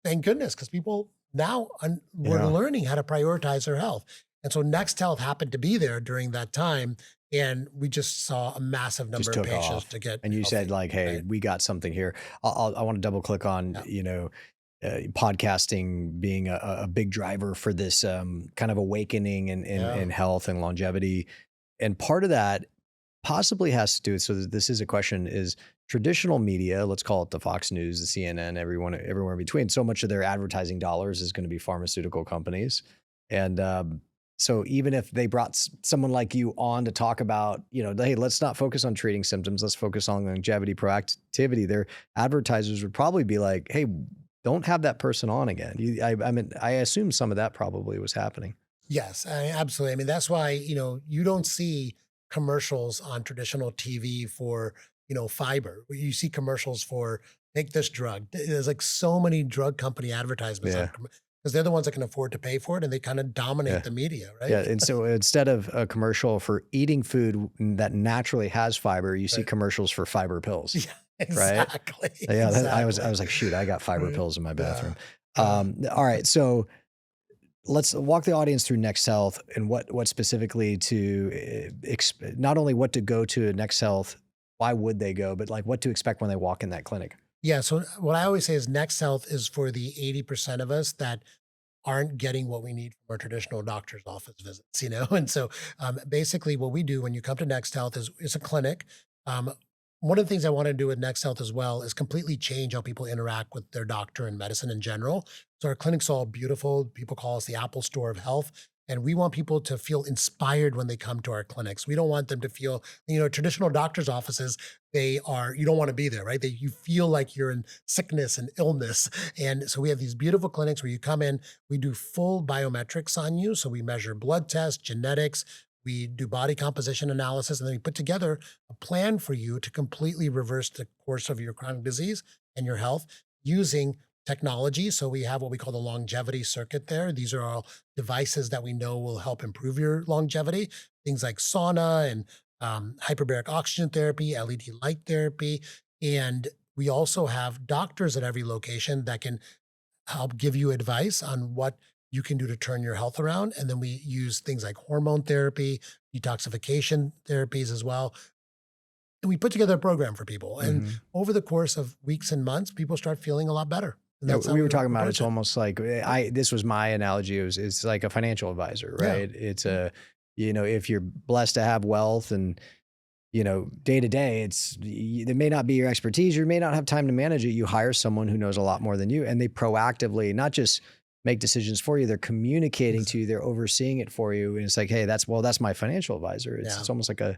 [SPEAKER 1] thank goodness, because people now were learning how to prioritize their health. And so Next Health happened to be there during that time. And we just saw a massive number of patients to get.
[SPEAKER 2] And you said like, hey, we got something here. I want to double click on, podcasting being a big driver for this kind of awakening in health and longevity. And part of that possibly has to do with, so this is a question, is traditional media, let's call it the Fox News, the CNN, everywhere in between, so much of their advertising dollars is going to be pharmaceutical companies. And so even if they brought someone like you on to talk about, hey, let's not focus on treating symptoms, let's focus on longevity, proactivity, their advertisers would probably be like, hey, don't have that person on again. I assume some of that probably was happening.
[SPEAKER 1] Yes, absolutely. I mean, that's why, you don't see commercials on traditional TV for, fiber. You see commercials for take this drug. There's like so many drug company advertisements because they're the ones that can afford to pay for it and they kind of dominate the media, right?
[SPEAKER 2] Yeah. And so instead of a commercial for eating food that naturally has fiber, you see commercials for fiber pills.
[SPEAKER 1] Yeah, exactly.
[SPEAKER 2] Right? Yeah.
[SPEAKER 1] Exactly.
[SPEAKER 2] I was like, shoot, I got fiber pills in my bathroom. All right. So let's walk the audience through Next Health and what specifically to not only what to go to Next Health, why would they go, but like what to expect when they walk in that clinic.
[SPEAKER 1] Yeah. So what I always say is Next Health is for the 80% of us that aren't getting what we need from our traditional doctor's office visits, And so basically what we do when you come to Next Health is it's a clinic. One of the things I want to do with Next Health as well is completely change how people interact with their doctor and medicine in general. So our clinic's all beautiful. People call us the Apple Store of Health. And we want people to feel inspired when they come to our clinics. We don't want them to feel, traditional doctor's offices, you don't want to be there, right? You feel like you're in sickness and illness. And so we have these beautiful clinics where you come in, we do full biometrics on you. So we measure blood tests, genetics, we do body composition analysis, and then we put together a plan for you to completely reverse the course of your chronic disease and your health using technology. So we have what we call the longevity circuit there. These are all devices that we know will help improve your longevity. Things like sauna and hyperbaric oxygen therapy, LED light therapy. And we also have doctors at every location that can help give you advice on what you can do to turn your health around. And then we use things like hormone therapy, detoxification therapies as well. And we put together a program for people. And over the course of weeks and months, people start feeling a lot better.
[SPEAKER 2] We were talking about it's almost like this was my analogy. It's like a financial advisor, right? Yeah. It's if you're blessed to have wealth and, day to day, it may not be your expertise. You may not have time to manage it. You hire someone who knows a lot more than you, and they proactively not just make decisions for you. They're communicating to you. They're overseeing it for you. And it's like, hey, that's my financial advisor. It's almost like a,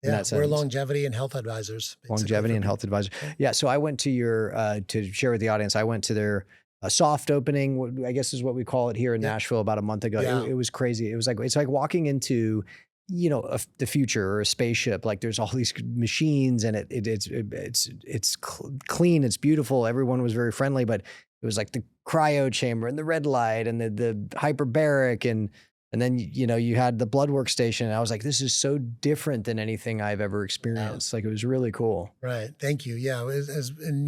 [SPEAKER 1] we're longevity and health advisors.
[SPEAKER 2] Longevity and health advisor. Yeah. So I went to to share with the audience, I went to their soft opening, I guess is what we call it here in Nashville about a month ago. Yeah. It was crazy. It was like, it's like walking into, the future or a spaceship. Like there's all these machines and it's clean. It's beautiful. Everyone was very friendly, but it was like the cryo chamber and the red light and the hyperbaric and And then, you had the blood work station. And I was like, this is so different than anything I've ever experienced. Like, it was really cool.
[SPEAKER 1] Right. Thank you. Yeah. And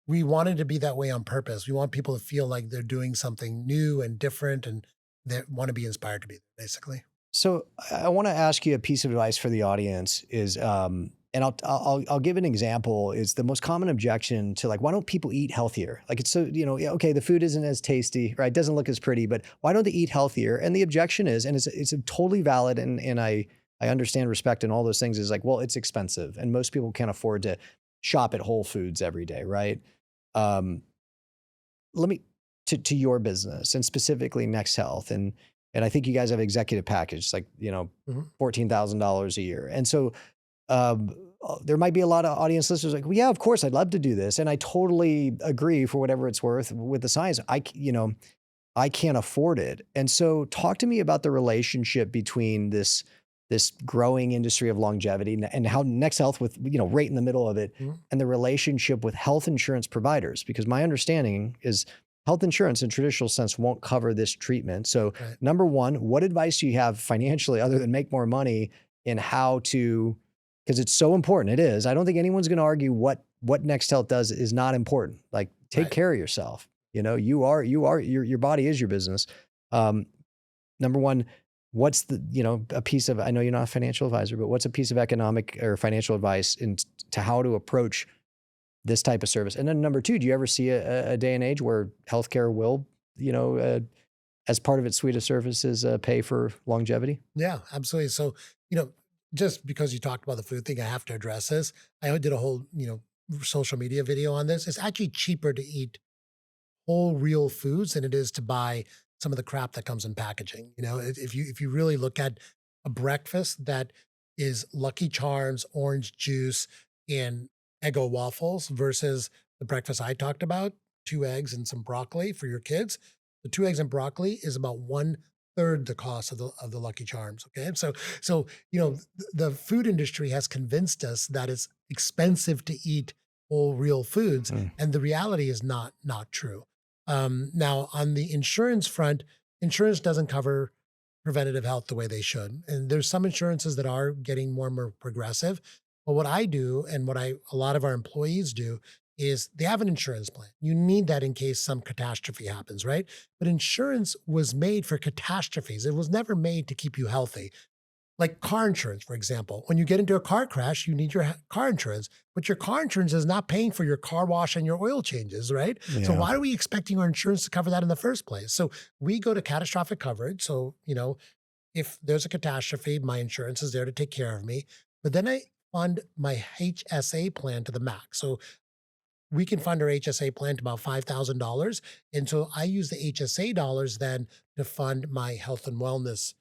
[SPEAKER 1] we wanted to be that way on purpose. We want people to feel like they're doing something new and different, and they want to be inspired to be there, basically.
[SPEAKER 2] So I want to ask you a piece of advice for the audience is, and I'll give an example. Is the most common objection to, like, why don't people eat healthier? Like, it's so, yeah, okay, the food isn't as tasty, right? It doesn't look as pretty, but why don't they eat healthier? And the objection is, and it's a totally valid, and I understand, respect, and all those things, is like, well, it's expensive, and most people can't afford to shop at Whole Foods every day, right? Um, let me to your business, and specifically Next Health, and I think you guys have executive package, like,
[SPEAKER 1] Mhm.
[SPEAKER 2] $14,000 a year, and so there might be a lot of audience listeners like, well, yeah, of course, I'd love to do this, and I totally agree for whatever it's worth with the science. I can't afford it, and so talk to me about the relationship between this growing industry of longevity and how Next Health, with right in the middle of it,
[SPEAKER 1] Mhm.
[SPEAKER 2] and the relationship with health insurance providers, because my understanding is health insurance in traditional sense won't cover this treatment. So
[SPEAKER 1] Right.
[SPEAKER 2] number one, what advice do you have financially other than make more money in how to, because it's so important. It is. I don't think anyone's going to argue what Next Health does is not important. Like, take
[SPEAKER 1] Right.
[SPEAKER 2] care of yourself. Your body is your business. Um, Number one, what's a piece of, I know you're not a financial advisor, but what's a piece of economic or financial advice to how to approach this type of service? And then number two, do you ever see a day and age where healthcare will, as part of its suite of services, pay for longevity?
[SPEAKER 1] Yeah, absolutely. So, you know, just because you talked about the food thing, I have to address this. I did a whole, social media video on this. It's actually cheaper to eat whole real foods than it is to buy some of the crap that comes in packaging. If you really look at a breakfast that is Lucky Charms, orange juice, and Eggo waffles versus the breakfast I talked about, 2 eggs and some broccoli for your kids. The 2 eggs and broccoli is about one third the cost of the Lucky Charms. Okay, so the food industry has convinced us that it's expensive to eat whole real foods,
[SPEAKER 2] Mm.
[SPEAKER 1] and the reality is not true. Now, on the insurance front, insurance doesn't cover preventative health the way they should. And there's some insurances that are getting more and more progressive. But what I do, and what a lot of our employees do, is they have an insurance plan. You need that in case some catastrophe happens, right? But insurance was made for catastrophes. It was never made to keep you healthy. Like car insurance, for example. When you get into a car crash, you need your car insurance, but your car insurance is not paying for your car wash and your oil changes, right? So
[SPEAKER 2] Yeah.
[SPEAKER 1] why are we expecting our insurance to cover that in the first place? So we go to catastrophic coverage. So, if there's a catastrophe, my insurance is there to take care of me. But then I fund my HSA plan to the max. So we can fund our HSA plan to about $5,000. And so I use the HSA dollars then to fund my health and wellness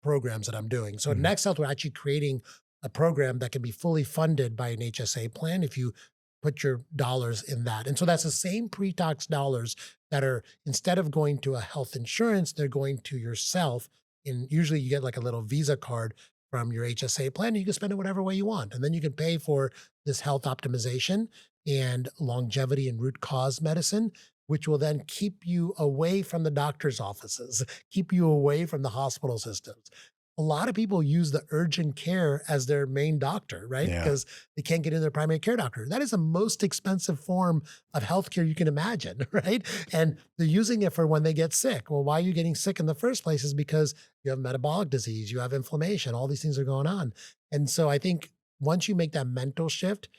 [SPEAKER 1] programs that I'm doing. So at
[SPEAKER 2] Mhm.
[SPEAKER 1] Next Health, we're actually creating a program that can be fully funded by an HSA plan if you put your dollars in that. And so that's the same pre-tax dollars that are, instead of going to a health insurance, they're going to yourself. And usually you get like a little Visa card from your HSA plan, and you can spend it whatever way you want. And then you can pay for this health optimization and longevity and root cause medicine, which will then keep you away from the doctor's offices, keep you away from the hospital systems. A lot of people use the urgent care as their main doctor, right?
[SPEAKER 2] Yeah.
[SPEAKER 1] Because they can't get into their primary care doctor. That is the most expensive form of healthcare you can imagine, right? And they're using it for when they get sick. Well, why are you getting sick in the first place? Is because you have metabolic disease, you have inflammation, all these things are going on. And so I think once you make that mental shift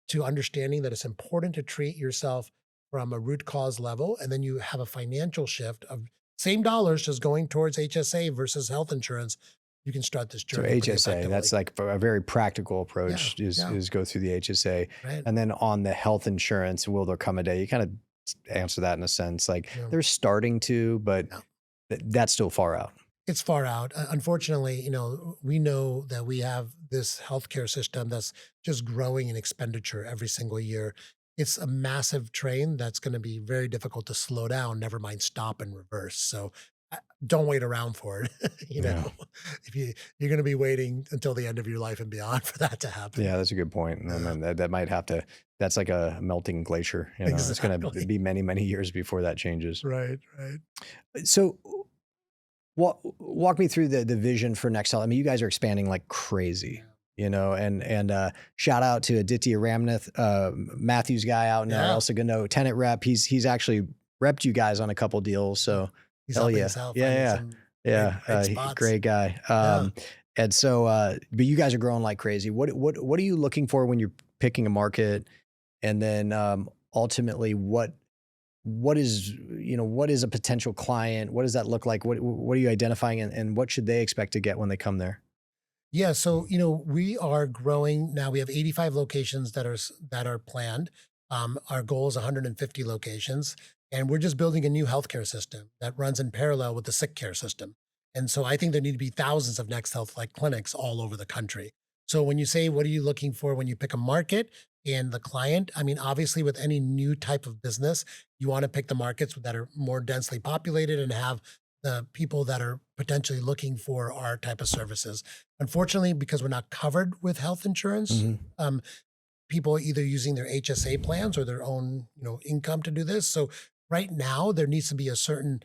[SPEAKER 1] to understanding that it's important to treat yourself from a root cause level, and then you have a financial shift of same dollars just going towards HSA versus health insurance, you can start this
[SPEAKER 2] So
[SPEAKER 1] journey pretty
[SPEAKER 2] HSA, that's
[SPEAKER 1] effectively.
[SPEAKER 2] like a very practical
[SPEAKER 1] Yeah,
[SPEAKER 2] approach is
[SPEAKER 1] yeah,
[SPEAKER 2] go through the HSA.
[SPEAKER 1] right.
[SPEAKER 2] And then on the health insurance, will there come a day? You kind of answer that in a sense, like
[SPEAKER 1] Yeah,
[SPEAKER 2] they're starting to, but
[SPEAKER 1] yeah.
[SPEAKER 2] that's still far out.
[SPEAKER 1] It's far out. Unfortunately, we know that we have this healthcare system that's just growing in expenditure every single year. It's a massive train that's going to be very difficult to slow down, never mind stop and reverse. So don't wait around for it.
[SPEAKER 2] Yeah.
[SPEAKER 1] If you're going to be waiting until the end of your life and beyond for that to happen.
[SPEAKER 2] Yeah, that's a good point. And
[SPEAKER 1] Yeah,
[SPEAKER 2] then that might have to, that's like a melting glacier, it's going to
[SPEAKER 1] exactly.
[SPEAKER 2] be many, many years before that changes.
[SPEAKER 1] Right, right.
[SPEAKER 2] So Walk me through the vision for Next Health. I mean, you guys are expanding like crazy, and shout out to Aditya Ramnath, Matthew's guy out in El Segundo, tenant rep. He's actually repped you guys on a couple deals. So
[SPEAKER 1] He's
[SPEAKER 2] hell
[SPEAKER 1] helping
[SPEAKER 2] yeah.
[SPEAKER 1] us out
[SPEAKER 2] Yeah.
[SPEAKER 1] finding
[SPEAKER 2] Yeah.
[SPEAKER 1] some
[SPEAKER 2] Yeah.
[SPEAKER 1] great spots.
[SPEAKER 2] Great guy.
[SPEAKER 1] Yeah.
[SPEAKER 2] And so, but you guys are growing like crazy. What are you looking for when you're picking a market? And then, ultimately what is a potential client? What does that look like? What are you identifying, and what should they expect to get when they come there?
[SPEAKER 1] Yeah, so we are growing now. We have 85 locations that are planned. Our goal is 150 locations, and we're just building a new healthcare system that runs in parallel with the sick care system. And so I think there need to be thousands of Next Health like clinics all over the country. So when you say what are you looking for when you pick a market and the client, I mean, obviously with any new type of business, you want to pick the markets that are more densely populated and have the people that are potentially looking for our type of services. Unfortunately, because we're not covered with health insurance,
[SPEAKER 2] Mhm.
[SPEAKER 1] people are either using their HSA plans or their own, income to do this. So right now, there needs to be a certain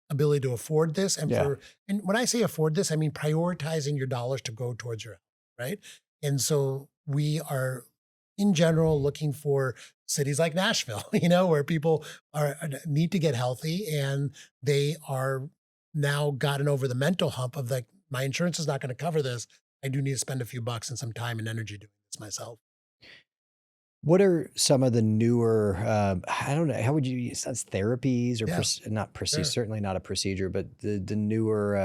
[SPEAKER 1] ability to afford this. And
[SPEAKER 2] Yeah.
[SPEAKER 1] and when I say afford this, I mean prioritizing your dollars to go towards your health, right? And so we are, in general, looking for cities like Nashville, where people need to get healthy and they are now gotten over the mental hump of like, my insurance is not going to cover this. I do need to spend a few bucks and some time and energy doing this myself.
[SPEAKER 2] What are some of the newer, I don't know, how would you use that's therapies or
[SPEAKER 1] Yeah,
[SPEAKER 2] not procedure,
[SPEAKER 1] sure.
[SPEAKER 2] certainly not a procedure, but the newer,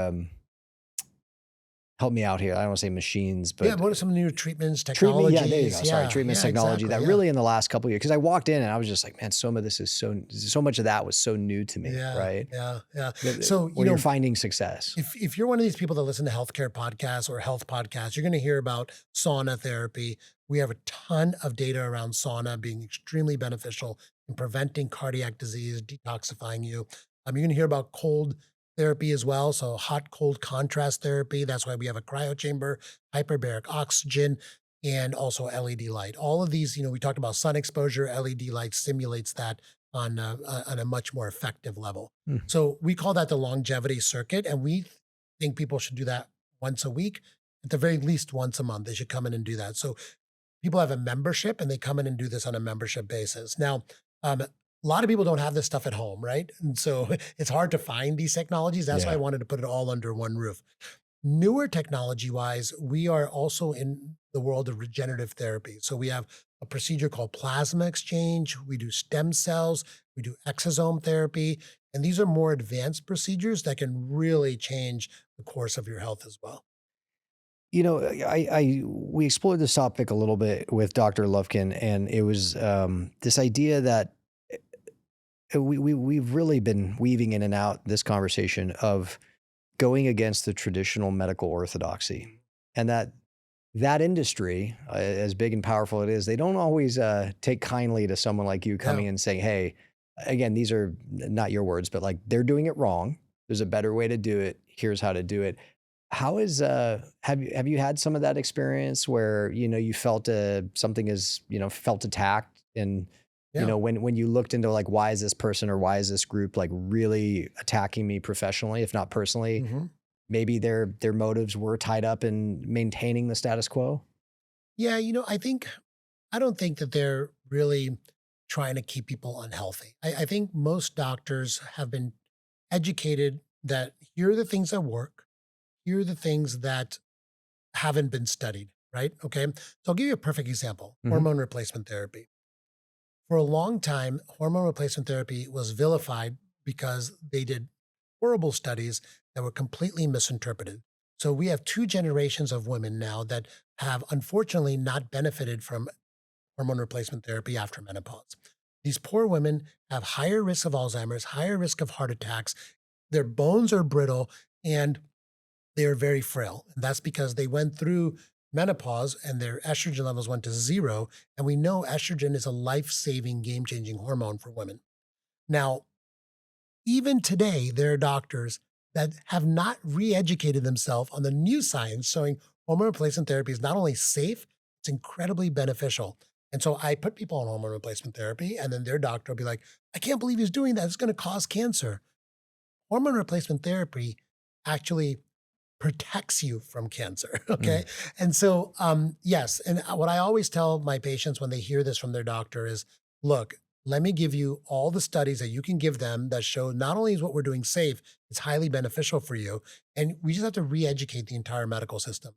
[SPEAKER 2] help me out here. I don't want to say machines,
[SPEAKER 1] Yeah,
[SPEAKER 2] but
[SPEAKER 1] what are some new treatments,
[SPEAKER 2] treatment. Yeah, there you
[SPEAKER 1] technologies?
[SPEAKER 2] go. Sorry,
[SPEAKER 1] Yeah,
[SPEAKER 2] treatments
[SPEAKER 1] yeah,
[SPEAKER 2] technology
[SPEAKER 1] exactly.
[SPEAKER 2] that
[SPEAKER 1] Yeah,
[SPEAKER 2] really in the last couple of years, because I walked in and I was just like, man, some of this is so much of that was so new to me,
[SPEAKER 1] yeah,
[SPEAKER 2] right?
[SPEAKER 1] yeah, yeah. So,
[SPEAKER 2] Where you're finding success.
[SPEAKER 1] if you're one of these people that listen to healthcare podcasts or health podcasts, you're going to hear about sauna therapy. We have a ton of data around sauna being extremely beneficial in preventing cardiac disease, detoxifying you. You're going to hear about cold therapy as well. So hot cold contrast therapy. That's why we have a cryo chamber, hyperbaric oxygen, and also LED light. All of these, we talked about sun exposure. LED light simulates that on a much more effective level.
[SPEAKER 2] Hmm.
[SPEAKER 1] So we call that the longevity circuit, and we think people should do that once a week, at the very least once a month. They should come in and do that. So people have a membership, and they come in and do this on a membership basis. Now, a lot of people don't have this stuff at home, right? And so it's hard to find these technologies. That's why I
[SPEAKER 2] Yeah.
[SPEAKER 1] wanted to put it all under one roof. Newer technology wise, we are also in the world of regenerative therapy. So we have a procedure called plasma exchange. We do stem cells. We do exosome therapy. And these are more advanced procedures that can really change the course of your health as well.
[SPEAKER 2] We explored this topic a little bit with Dr. Lufkin, and it was this idea that we've really been weaving in and out this conversation of going against the traditional medical orthodoxy, and that industry, as big and powerful it is, they don't always take kindly to someone like you coming
[SPEAKER 1] Yeah.
[SPEAKER 2] in and saying, "Hey, again, these are not your words, but like they're doing it wrong. There's a better way to do it. Here's how to do it." How is have you had some of that experience where you felt something is felt attacked, and
[SPEAKER 1] Yeah.
[SPEAKER 2] when you looked into like, why is this person or why is this group like really attacking me professionally, if not personally?
[SPEAKER 1] Mhm.
[SPEAKER 2] Maybe their motives were tied up in maintaining the status quo.
[SPEAKER 1] Yeah. I don't think that they're really trying to keep people unhealthy. I think most doctors have been educated that here are the things that work, here are the things that haven't been studied, right? Okay. So I'll give you a perfect example:
[SPEAKER 2] Hmm.
[SPEAKER 1] hormone replacement therapy. For a long time, hormone replacement therapy was vilified because they did horrible studies that were completely misinterpreted. So we have two generations of women now that have unfortunately not benefited from hormone replacement therapy after menopause. These poor women have higher risk of Alzheimer's, higher risk of heart attacks. Their bones are brittle and they are very frail. And that's because they went through menopause and their estrogen levels went to zero. And we know estrogen is a life saving, game changing hormone for women. Now, even today, there are doctors that have not re educated themselves on the new science showing hormone replacement therapy is not only safe, it's incredibly beneficial. And so I put people on hormone replacement therapy, and then their doctor will be like, I can't believe he's doing that. It's going to cause cancer. Hormone replacement therapy actually protects you from cancer. Okay. And so, yes. And what I always tell my patients when they hear this from their doctor is, look, let me give you all the studies that you can give them that show not only is what we're doing safe, it's highly beneficial for you. And we just have to re-educate the entire medical system.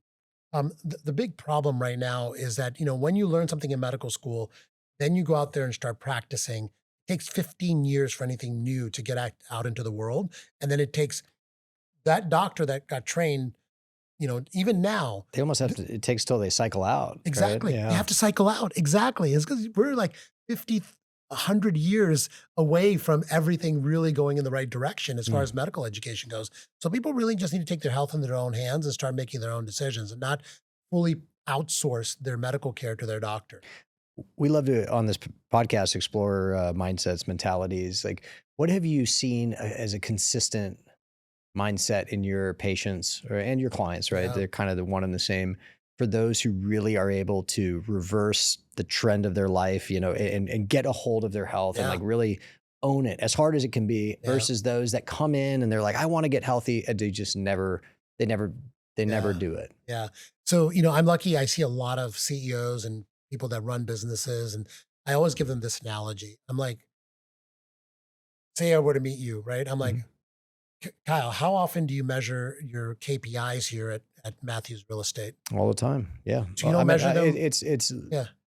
[SPEAKER 1] The big problem right now is that, when you learn something in medical school, then you go out there and start practicing. It takes 15 years for anything new to get out into the world. And then it takes that doctor that got trained, even now.
[SPEAKER 2] They almost have to, it takes till they cycle out. Right?
[SPEAKER 1] Exactly. They
[SPEAKER 2] Yeah.
[SPEAKER 1] have to cycle out. Exactly. It's because we're like 50, 100 years away from everything really going in the right direction as far as medical education goes. So people really just need to take their health in their own hands and start making their own decisions and not fully outsource their medical care to their doctor.
[SPEAKER 2] We love to, on this podcast, explore mindsets, mentalities. Like, what have you seen as a consistent mindset in your patients and your clients, right?
[SPEAKER 1] Yeah.
[SPEAKER 2] They're kind of the one and the same. For those who really are able to reverse the trend of their life, and get a hold of their health and like really own it as hard as it can be, versus those that come in and they're like, I want to get healthy, and they just never do it.
[SPEAKER 1] Yeah. So, I'm lucky. I see a lot of CEOs and people that run businesses, and I always give them this analogy. I'm like, say I were to meet you, right? I'm like, Kyle, how often do you measure your KPIs here at Matthews Real Estate?
[SPEAKER 2] All the time. Yeah.
[SPEAKER 1] So you don't measure them?
[SPEAKER 2] It's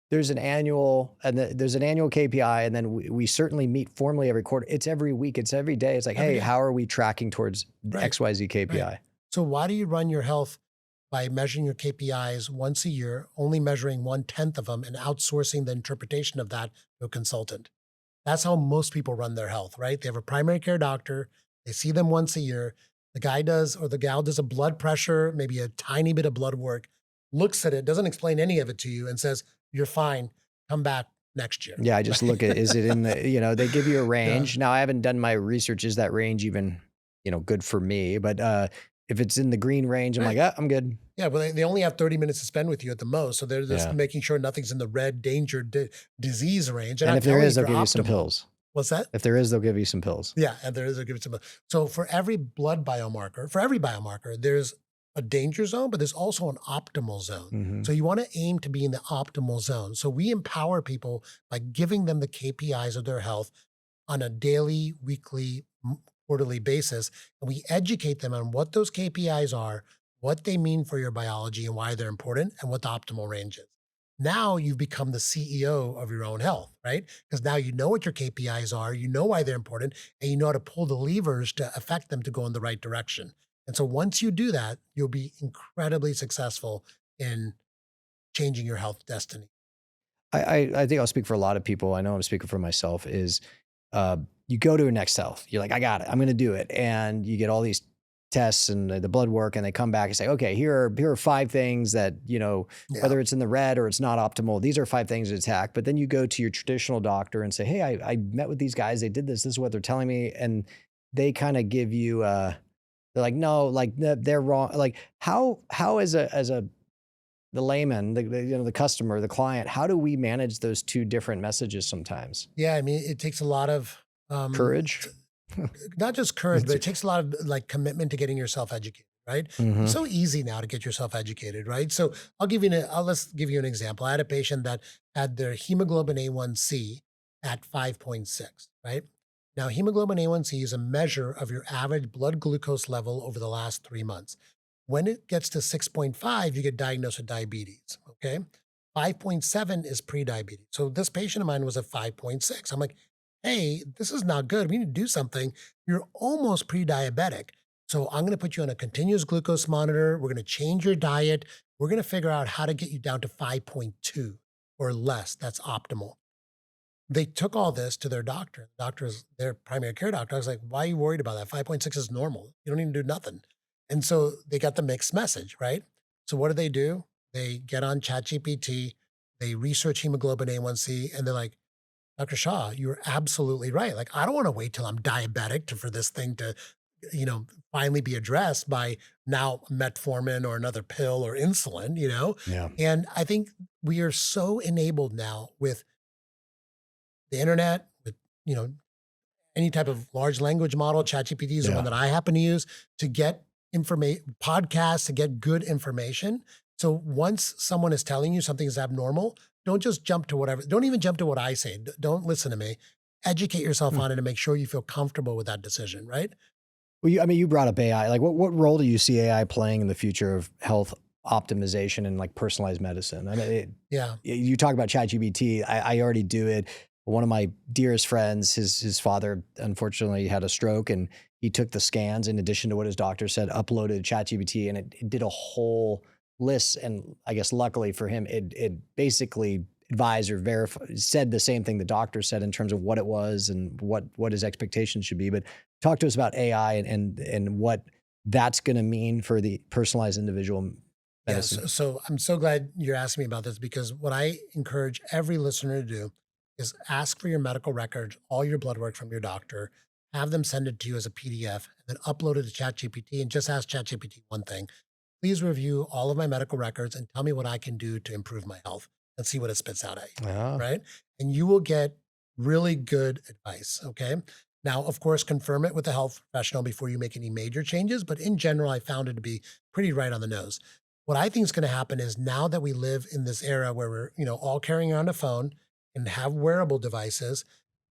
[SPEAKER 2] there's an annual KPI, and then we certainly meet formally every quarter. It's every week. It's every day. It's like, hey, how are we tracking towards the XYZ KPI?
[SPEAKER 1] Right. So why do you run your health by measuring your KPIs once a year, only measuring 1/10 of them and outsourcing the interpretation of that to a consultant? That's how most people run their health, right? They have a primary care doctor. They see them once a year. The guy does, or the gal does a blood pressure, maybe a tiny bit of blood work, looks at it, doesn't explain any of it to you, and says, you're fine. Come back next year.
[SPEAKER 2] Yeah, I just look at, is it in the, they give you a range. Now, I haven't done my research. Is that range even, good for me? But if it's in the green range, I'm like, I'm good.
[SPEAKER 1] Yeah, well, they only have 30 minutes to spend with you at the most. So they're just making sure nothing's in the red danger disease range.
[SPEAKER 2] And if there is, they'll give you some pills.
[SPEAKER 1] What's that?
[SPEAKER 2] If there is, they'll give you some pills.
[SPEAKER 1] Yeah, and there is, they'll give you some. So for every biomarker, there's a danger zone, but there's also an optimal zone. So you want to aim to be in the optimal zone. So we empower people by giving them the KPIs of their health on a daily, weekly, quarterly basis. And we educate them on what those KPIs are, what they mean for your biology and why they're important, and what the optimal range is. Now you've become the CEO of your own health, right? Because now you know what your KPIs are, you know why they're important, and you know how to pull the levers to affect them to go in the right direction. And so once you do that, you'll be incredibly successful in changing your health destiny.
[SPEAKER 2] I think I'll speak for a lot of people. I know I'm speaking for myself, is you go to a Next Health. You're like, I got it. I'm going to do it. And you get all these tests and the blood work, and they come back and say, okay, here are 5 things that, whether it's in the red or it's not optimal, these are 5 things to attack. But then you go to your traditional doctor and say, hey, I met with these guys. They did this. This is what they're telling me. And they kind of give you, they're like, no, like they're wrong. Like how as the layman, the customer, the client, how do we manage those 2 different messages sometimes?
[SPEAKER 1] Yeah. I mean, it takes a lot of
[SPEAKER 2] courage.
[SPEAKER 1] Not just courage, but it takes a lot of commitment to getting yourself educated, right? It's so easy now to get yourself educated, right? So let's give you an example. I had a patient that had their hemoglobin A1C at 5.6, right? Now, hemoglobin A1C is a measure of your average blood glucose level over the last 3 months. When it gets to 6.5, you get diagnosed with diabetes, okay? 5.7 is pre-diabetes. So this patient of mine was at 5.6. I'm like, hey, this is not good. We need to do something. You're almost pre-diabetic. So I'm going to put you on a continuous glucose monitor. We're going to change your diet. We're going to figure out how to get you down to 5.2 or less. That's optimal. They took all this to their doctor. The doctor is their primary care doctor. I was like, why are you worried about that? 5.6 is normal. You don't need to do nothing. And so they got the mixed message, right? So what do? They get on ChatGPT. They research hemoglobin A1C, and they're like, Dr. Shah, you're absolutely right. Like, I don't want to wait till I'm diabetic for this thing to, finally be addressed by now metformin or another pill or insulin,
[SPEAKER 2] Yeah.
[SPEAKER 1] And I think we are so enabled now with the internet, with, any type of large language model. ChatGPT is the one that I happen to use to get podcasts to get good information. So once someone is telling you something is abnormal, don't just jump to whatever. Don't even jump to what I say. Don't listen to me. Educate yourself
[SPEAKER 2] Hmm.
[SPEAKER 1] on it and make sure you feel comfortable with that decision, right?
[SPEAKER 2] Well, I mean, you brought up AI. Like, what role do you see AI playing in the future of health optimization and like personalized medicine? I mean,
[SPEAKER 1] Yeah.
[SPEAKER 2] you talk about ChatGPT. I already do it. One of my dearest friends, his father unfortunately had a stroke, and he took the scans in addition to what his doctor said, uploaded ChatGPT, and it did a whole list. And I guess luckily for him, it basically advised or verified, said the same thing the doctor said in terms of what it was and what his expectations should be. But talk to us about AI and what that's going to mean for the personalized individual
[SPEAKER 1] Yes.
[SPEAKER 2] medicine.
[SPEAKER 1] So I'm so glad you're asking me about this, because what I encourage every listener to do is ask for your medical records, all your blood work from your doctor, have them send it to you as a PDF, and then upload it to ChatGPT and just ask ChatGPT one thing. Please review all of my medical records and tell me what I can do to improve my health, and see what it spits out at you.
[SPEAKER 2] Oh,
[SPEAKER 1] Right. And you will get really good advice. Okay. Now, of course, confirm it with a health professional before you make any major changes. But in general, I found it to be pretty right on the nose. What I think is going to happen is, now that we live in this era where we're, all carrying around a phone and have wearable devices,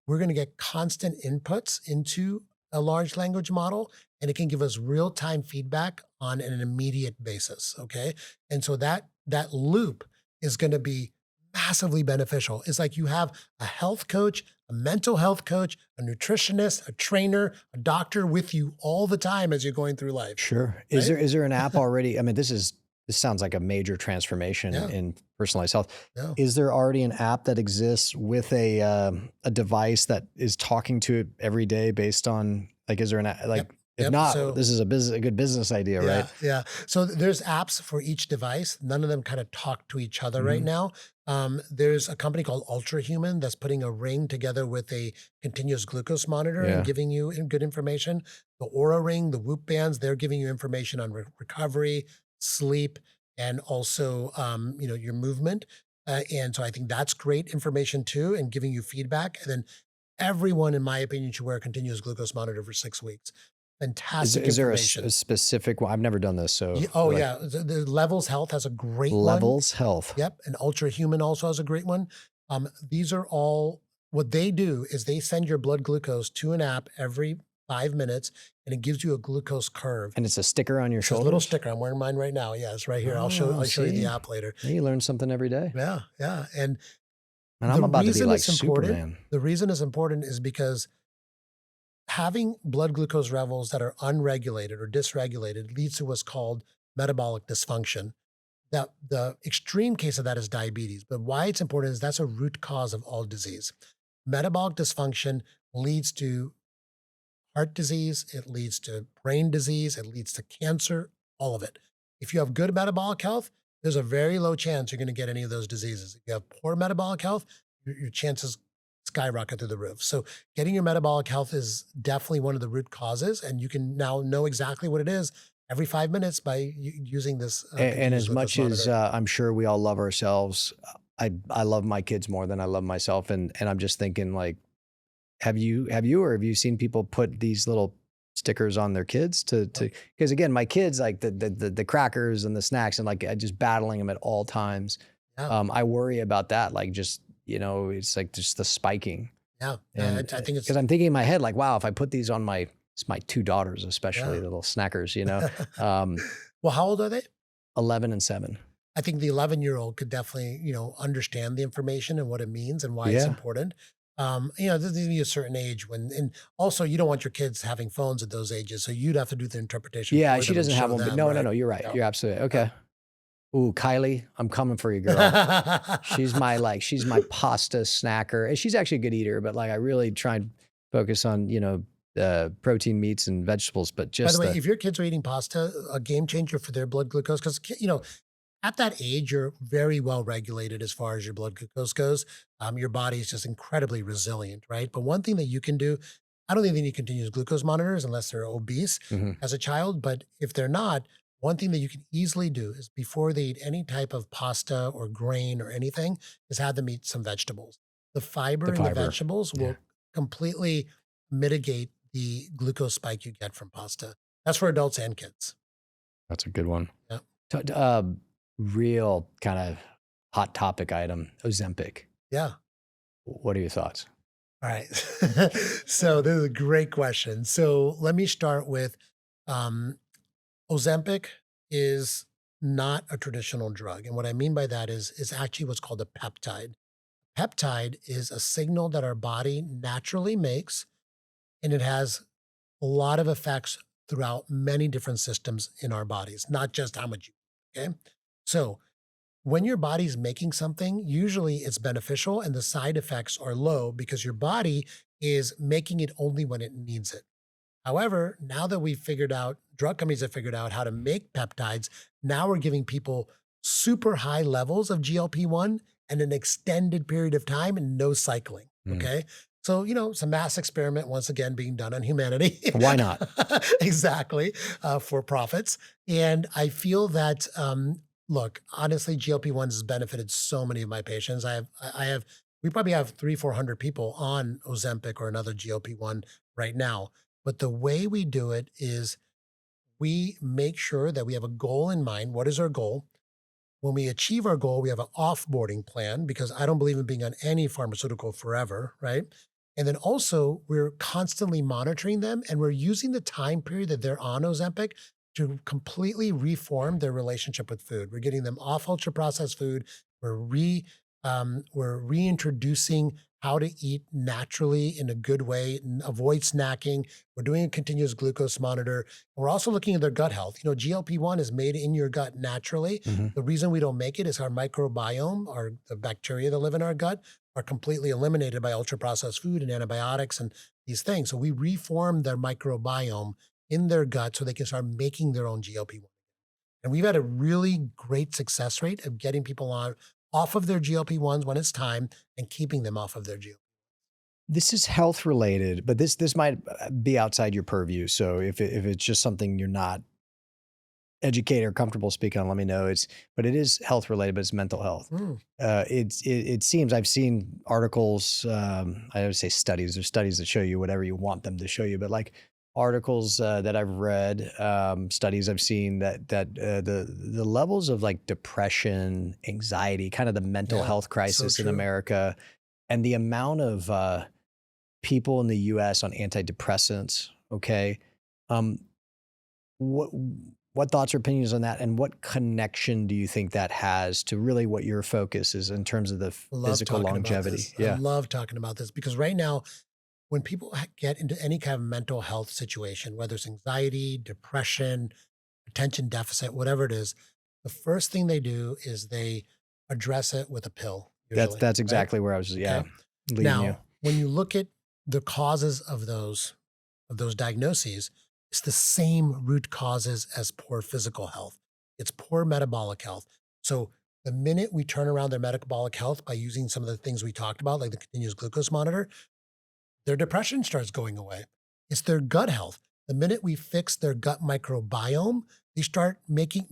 [SPEAKER 1] we're going to get constant inputs into a large language model, and it can give us real-time feedback on an immediate basis. Okay. And so that loop is going to be massively beneficial. It's like you have a health coach, a mental health coach, a nutritionist, a trainer, a doctor with you all the time as you're going through life.
[SPEAKER 2] sure.
[SPEAKER 1] Right.
[SPEAKER 2] Is there an app already? I mean, this sounds like a major transformation
[SPEAKER 1] Yeah.
[SPEAKER 2] in personalized health.
[SPEAKER 1] Yeah.
[SPEAKER 2] Is there already an app that exists with a device that is talking to it every day based on, like, is there like,
[SPEAKER 1] Yep.
[SPEAKER 2] if
[SPEAKER 1] Yep.
[SPEAKER 2] not,
[SPEAKER 1] So
[SPEAKER 2] this is a good business idea, right?
[SPEAKER 1] yeah, yeah. So there's apps for each device. None of them kind of talk to each other right
[SPEAKER 2] Mhm.
[SPEAKER 1] now. There's a company called Ultra Human that's putting a ring together with a continuous glucose monitor and
[SPEAKER 2] Yeah.
[SPEAKER 1] giving you good information. The Aura Ring, the Whoop bands, they're giving you information on recovery, sleep, and also your movement. And so I think that's great information too, and giving you feedback. And then everyone, in my opinion, should wear a continuous glucose monitor for 6 weeks. Fantastic
[SPEAKER 2] Is there a
[SPEAKER 1] information.
[SPEAKER 2] specific one? I've never done this. So
[SPEAKER 1] Oh
[SPEAKER 2] like
[SPEAKER 1] yeah, the Levels Health has a great one.
[SPEAKER 2] Levels Health.
[SPEAKER 1] Yep, and Ultra Human also has a great one. These are all, what they do is they send your blood glucose to an app every 5 minutes, and it gives you a glucose curve.
[SPEAKER 2] And it's a sticker on your
[SPEAKER 1] It's a little
[SPEAKER 2] shoulders?
[SPEAKER 1] sticker. I'm wearing mine right now. Yeah, it's right here.
[SPEAKER 2] Oh,
[SPEAKER 1] I'll show you the
[SPEAKER 2] see?
[SPEAKER 1] app later.
[SPEAKER 2] You learn something every day.
[SPEAKER 1] Yeah, yeah. And
[SPEAKER 2] And
[SPEAKER 1] the
[SPEAKER 2] I'm about to be
[SPEAKER 1] reason
[SPEAKER 2] like
[SPEAKER 1] it's important,
[SPEAKER 2] Superman.
[SPEAKER 1] is because having blood glucose levels that are unregulated or dysregulated leads to what's called metabolic dysfunction. That the extreme case of that is diabetes. But why it's important is that's a root cause of all disease. Metabolic dysfunction leads to heart disease, it leads to brain disease, it leads to cancer, all of it. If you have good metabolic health, there's a very low chance you're going to get any of those diseases. If you have poor metabolic health, your chances skyrocket through the roof. So getting your metabolic health is definitely one of the root causes, and you can now know exactly what it is every 5 minutes by using this
[SPEAKER 2] And
[SPEAKER 1] continuous
[SPEAKER 2] as
[SPEAKER 1] glucose
[SPEAKER 2] much as
[SPEAKER 1] monitor.
[SPEAKER 2] I'm sure we all love ourselves, I love my kids more than I love myself. And I'm just thinking, like, have you seen people put these little stickers on their kids
[SPEAKER 1] Oh,
[SPEAKER 2] to because again, my kids like the crackers and the snacks, and like just battling them at all times.
[SPEAKER 1] yeah,
[SPEAKER 2] I worry about that, like, just, it's like just the spiking.
[SPEAKER 1] yeah.
[SPEAKER 2] And
[SPEAKER 1] I think it's
[SPEAKER 2] because I'm thinking in my head, like, wow, if I put these on it's my two daughters, especially
[SPEAKER 1] yeah.
[SPEAKER 2] little snackers, um,
[SPEAKER 1] Well, how old are they?
[SPEAKER 2] 11 and 7.
[SPEAKER 1] I think the 11-year-old could definitely, understand the information and what it means and why it's
[SPEAKER 2] Yeah.
[SPEAKER 1] important. There's going to be a certain age when, and also you don't want your kids having phones at those ages, so you'd have to do the interpretation
[SPEAKER 2] Yeah,
[SPEAKER 1] for
[SPEAKER 2] she
[SPEAKER 1] them and
[SPEAKER 2] doesn't have
[SPEAKER 1] show
[SPEAKER 2] one, but
[SPEAKER 1] them,
[SPEAKER 2] no, no,
[SPEAKER 1] right?
[SPEAKER 2] no, you're right.
[SPEAKER 1] Yeah.
[SPEAKER 2] You're absolutely
[SPEAKER 1] Yeah.
[SPEAKER 2] okay. Ooh, Kylie, I'm coming for you, girl. She's my pasta snacker. And she's actually a good eater, but like I really try and focus on, protein, meats and vegetables, but
[SPEAKER 1] By the
[SPEAKER 2] just
[SPEAKER 1] way,
[SPEAKER 2] the
[SPEAKER 1] if your kids are eating pasta, a game changer for their blood glucose, because at that age, you're very well regulated as far as your blood glucose goes. Your body is just incredibly resilient, right? But one thing that you can do, I don't think they need continuous glucose monitors unless they're obese
[SPEAKER 2] Mhm.
[SPEAKER 1] as a child. But if they're not, one thing that you can easily do is before they eat any type of pasta or grain or anything, is have them eat some vegetables. The fiber
[SPEAKER 2] The
[SPEAKER 1] in the
[SPEAKER 2] fiber.
[SPEAKER 1] vegetables
[SPEAKER 2] Yeah.
[SPEAKER 1] will completely mitigate the glucose spike you get from pasta. That's for adults and kids.
[SPEAKER 2] That's a good one.
[SPEAKER 1] Yeah.
[SPEAKER 2] Real kind of hot topic item, Ozempic.
[SPEAKER 1] Yeah.
[SPEAKER 2] What are your thoughts?
[SPEAKER 1] All right. So this is a great question. So let me start with um, Ozempic is not a traditional drug. And what I mean by that is it's actually what's called a peptide. Peptide is a signal that our body naturally makes, and it has a lot of effects throughout many different systems in our bodies, not just how much you eat. Okay. So when your body's making something, usually it's beneficial and the side effects are low because your body is making it only when it needs it. However, now that we've figured out, drug companies have figured out how to make peptides, now we're giving people super high levels of GLP-1 and an extended period of time and no cycling.
[SPEAKER 2] Mm.
[SPEAKER 1] Okay. So, it's a mass experiment once again being done on humanity.
[SPEAKER 2] Why not?
[SPEAKER 1] Exactly. For profits. And I feel that, look, honestly, GLP-1s has benefited so many of my patients. We probably have 400 people on Ozempic or another GLP-1 right now. But the way we do it is we make sure that we have a goal in mind. What is our goal? When we achieve our goal, we have an offboarding plan because I don't believe in being on any pharmaceutical forever, right? And then also, we're constantly monitoring them and we're using the time period that they're on Ozempic to completely reform their relationship with food. We're getting them off ultra processed food. We're reintroducing how to eat naturally in a good way and avoid snacking. We're doing a continuous glucose monitor. We're also looking at their gut health. GLP-1 is made in your gut naturally.
[SPEAKER 2] Mhm.
[SPEAKER 1] The reason we don't make it is our microbiome, or the bacteria that live in our gut, are completely eliminated by ultra processed food and antibiotics and these things. So we reform their microbiome in their gut so they can start making their own GLP-1. And we've had a really great success rate of getting people off of their GLP-1s when it's time and keeping them off of their GLP.
[SPEAKER 2] This is health related, but this might be outside your purview. So if it's just something you're not educated or comfortable speaking on, let me know. But it is health related, but it's mental health.
[SPEAKER 1] Mm.
[SPEAKER 2] It seems I've seen articles. I would say studies. There's studies that show you whatever you want them to show you, but like articles that I've read, studies I've seen that the levels of like depression, anxiety, kind of the mental
[SPEAKER 1] Yeah,
[SPEAKER 2] health
[SPEAKER 1] so
[SPEAKER 2] crisis in
[SPEAKER 1] true.
[SPEAKER 2] America, and the amount of people in the U.S. on antidepressants. Okay, um, what what thoughts or opinions on that, and what connection do you think that has to really what your focus is in terms of the
[SPEAKER 1] Love
[SPEAKER 2] physical
[SPEAKER 1] talking about
[SPEAKER 2] longevity?
[SPEAKER 1] this. I
[SPEAKER 2] Yeah.
[SPEAKER 1] love talking about this because right now, when people get into any kind of mental health situation, whether it's anxiety, depression, attention deficit, whatever it is, the first thing they do is they address it with a pill, usually,
[SPEAKER 2] That's
[SPEAKER 1] right?
[SPEAKER 2] exactly where I was, yeah,
[SPEAKER 1] Okay.
[SPEAKER 2] leading you.
[SPEAKER 1] Now, when you look at the causes of those diagnoses, it's the same root causes as poor physical health. It's poor metabolic health. So the minute we turn around their metabolic health by using some of the things we talked about, like the continuous glucose monitor, their depression starts going away. It's their gut health. The minute we fix their gut microbiome, they start making,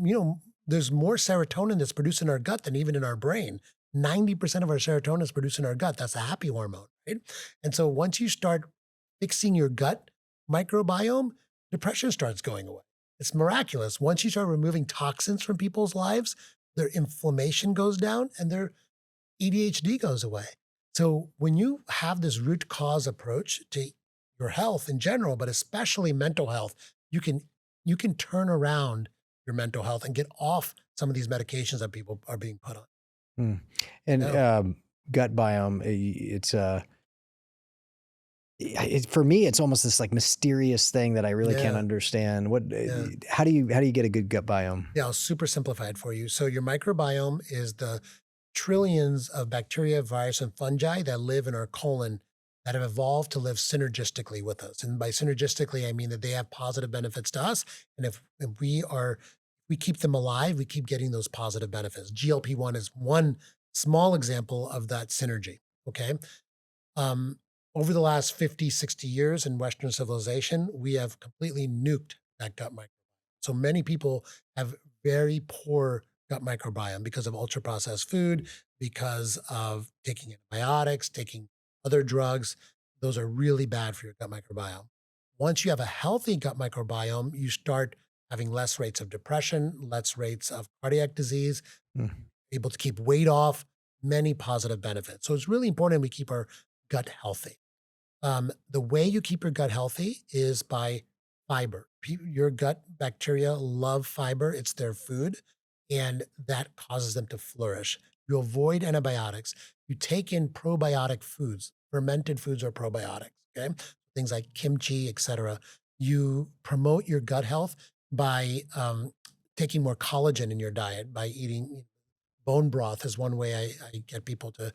[SPEAKER 1] there's more serotonin that's produced in our gut than even in our brain. 90% of our serotonin is produced in our gut. That's a happy hormone, right? And so once you start fixing your gut microbiome, depression starts going away. It's miraculous. Once you start removing toxins from people's lives, their inflammation goes down and their ADHD goes away. So when you have this root cause approach to your health in general, but especially mental health, you can turn around your mental health and get off some of these medications that people are being put on.
[SPEAKER 2] Mm. And
[SPEAKER 1] Yeah.
[SPEAKER 2] gut biome, for me, it's almost this like mysterious thing that I really can't
[SPEAKER 1] Yeah.
[SPEAKER 2] understand.
[SPEAKER 1] Yeah.
[SPEAKER 2] How do you get a good gut biome?
[SPEAKER 1] Yeah. I'll super simplify it for you. So your microbiome is the trillions of bacteria, virus, and fungi that live in our colon that have evolved to live synergistically with us. And by synergistically, I mean that they have positive benefits to us. And if we keep them alive, we keep getting those positive benefits. GLP-1 is one small example of that synergy. Okay. Um, Over the last 50, 60 years in Western civilization, we have completely nuked that gut microbiome. So many people have very poor gut microbiome because of ultra processed food, because of taking antibiotics, taking other drugs. Those are really bad for your gut microbiome. Once you have a healthy gut microbiome, you start having less rates of depression, less rates of cardiac disease,
[SPEAKER 2] Mm.
[SPEAKER 1] able to keep weight off, many positive benefits. So it's really important we keep our gut healthy. The way you keep your gut healthy is by fiber. Your gut bacteria love fiber, it's their food, and that causes them to flourish. You avoid antibiotics. You take in probiotic foods. Fermented foods are probiotics, okay? Things like kimchi, etc. You promote your gut health by taking more collagen in your diet, by eating bone broth is one way I get people to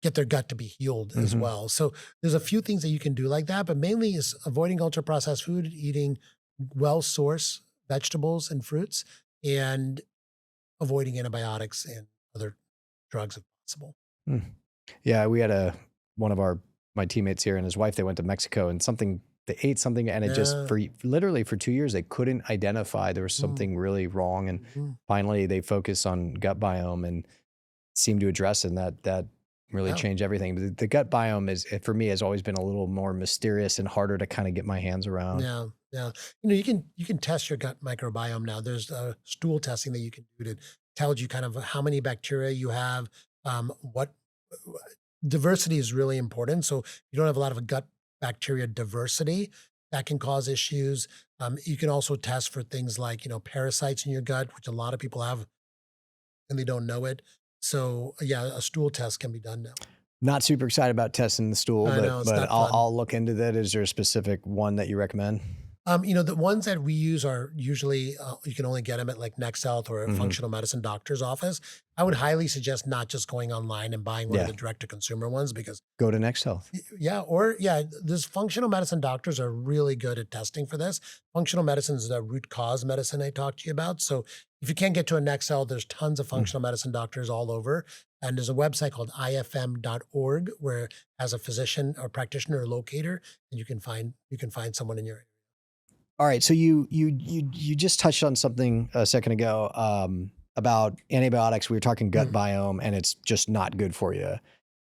[SPEAKER 1] get their gut to be healed as
[SPEAKER 2] Mhm.
[SPEAKER 1] well. So there's a few things that you can do like that, but mainly is avoiding ultra processed food, eating well sourced vegetables and fruits, and avoiding antibiotics and other drugs if possible.
[SPEAKER 2] Mm. Yeah, we had one of my teammates here and his wife, they went to Mexico and they ate something and it just
[SPEAKER 1] Yeah.
[SPEAKER 2] literally for 2 years, they couldn't identify there was
[SPEAKER 1] Mm,
[SPEAKER 2] something really wrong. And
[SPEAKER 1] mhm.
[SPEAKER 2] finally they focused on gut biome and seemed to address it. And that really
[SPEAKER 1] Yeah.
[SPEAKER 2] changed everything. But the gut biome for me, has always been a little more mysterious and harder to kind of get my hands around.
[SPEAKER 1] Yeah, yeah. You can test your gut microbiome now. There's stool testing that you can do that tells you kind of how many bacteria you have. What diversity is really important. So you don't have a lot of gut bacteria diversity that can cause issues. You can also test for things like parasites in your gut, which a lot of people have and they don't know it. So yeah, a stool test can be done now.
[SPEAKER 2] Not super excited about testing the stool,
[SPEAKER 1] I know it's
[SPEAKER 2] but
[SPEAKER 1] not fun.
[SPEAKER 2] I'll look into that. Is there a specific one that you recommend?
[SPEAKER 1] The ones that we use are usually you can only get them at like Next Health or a
[SPEAKER 2] Mhm.
[SPEAKER 1] functional medicine doctor's office. I would highly suggest not just going online and buying one of
[SPEAKER 2] Yeah.
[SPEAKER 1] the direct to consumer ones because
[SPEAKER 2] Go to Next Health.
[SPEAKER 1] yeah, this functional medicine doctors are really good at testing for this. Functional medicine is the root cause medicine I talked to you about. So if you can't get to a Next Health, there's tons of
[SPEAKER 2] Mm.
[SPEAKER 1] functional medicine doctors all over. And there's a website called ifm.org where it has a physician or practitioner or locator, and you can find someone in your area.
[SPEAKER 2] All right, so you just touched on something a second ago about antibiotics. We were talking gut
[SPEAKER 1] Mm,
[SPEAKER 2] biome, and it's just not good for you.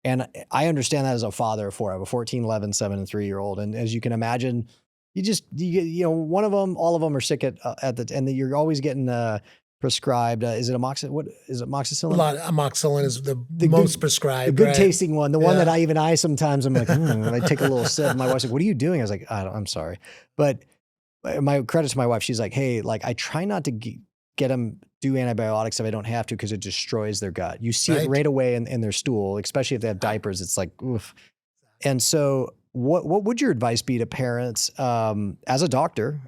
[SPEAKER 2] And I understand that as a father of four. I have a 14, 11, 7, and 3-year-old. And as you can imagine, one of them, all of them are sick and you're always getting prescribed. Is it what is it?
[SPEAKER 1] A
[SPEAKER 2] Amoxicillin?
[SPEAKER 1] lot amoxicillin is the
[SPEAKER 2] The
[SPEAKER 1] most
[SPEAKER 2] good, the
[SPEAKER 1] prescribed,
[SPEAKER 2] good
[SPEAKER 1] right?
[SPEAKER 2] tasting one, the one that
[SPEAKER 1] Yeah.
[SPEAKER 2] I sometimes I'm like, I take a little sip. My wife's like, "What are you doing?" I was like, I'm sorry," but my credit to my wife, she's like, "Hey, like I try not to get them do antibiotics if I don't have to because it destroys their gut. You see it
[SPEAKER 1] Right.
[SPEAKER 2] right away in their stool, especially if they have
[SPEAKER 1] Yeah.
[SPEAKER 2] diapers. It's like, oof." And so, what would your advice be to parents as a doctor?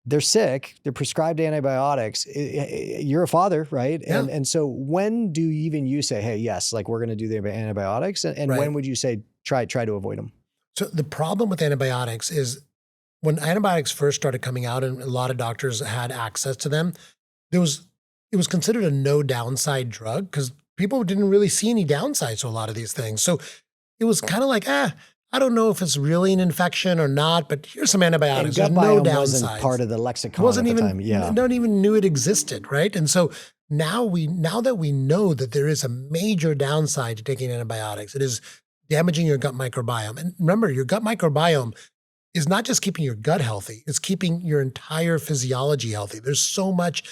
[SPEAKER 2] They're sick. They're prescribed antibiotics. You're a father, right?
[SPEAKER 1] Yeah.
[SPEAKER 2] And so, when do you say, "Hey, yes, like we're going to do the antibiotics," and
[SPEAKER 1] Right.
[SPEAKER 2] when would you say try to avoid them?
[SPEAKER 1] So the problem with antibiotics is when antibiotics first started coming out and a lot of doctors had access to them, there was it was considered a no downside drug because people didn't really see any downsides to a lot of these things. So it was kind of like, I don't know if it's really an infection or not, but here's some
[SPEAKER 2] And
[SPEAKER 1] antibiotics. There's
[SPEAKER 2] gut
[SPEAKER 1] no
[SPEAKER 2] biome wasn't
[SPEAKER 1] downsides.
[SPEAKER 2] part of the
[SPEAKER 1] It
[SPEAKER 2] lexicon at
[SPEAKER 1] wasn't
[SPEAKER 2] the
[SPEAKER 1] even
[SPEAKER 2] time. Yeah.
[SPEAKER 1] not even knew it existed, right? And so now that we know that there is a major downside to taking antibiotics, it is damaging your gut microbiome. And remember, your gut microbiome is not just keeping your gut healthy, it's keeping your entire physiology healthy. There's so much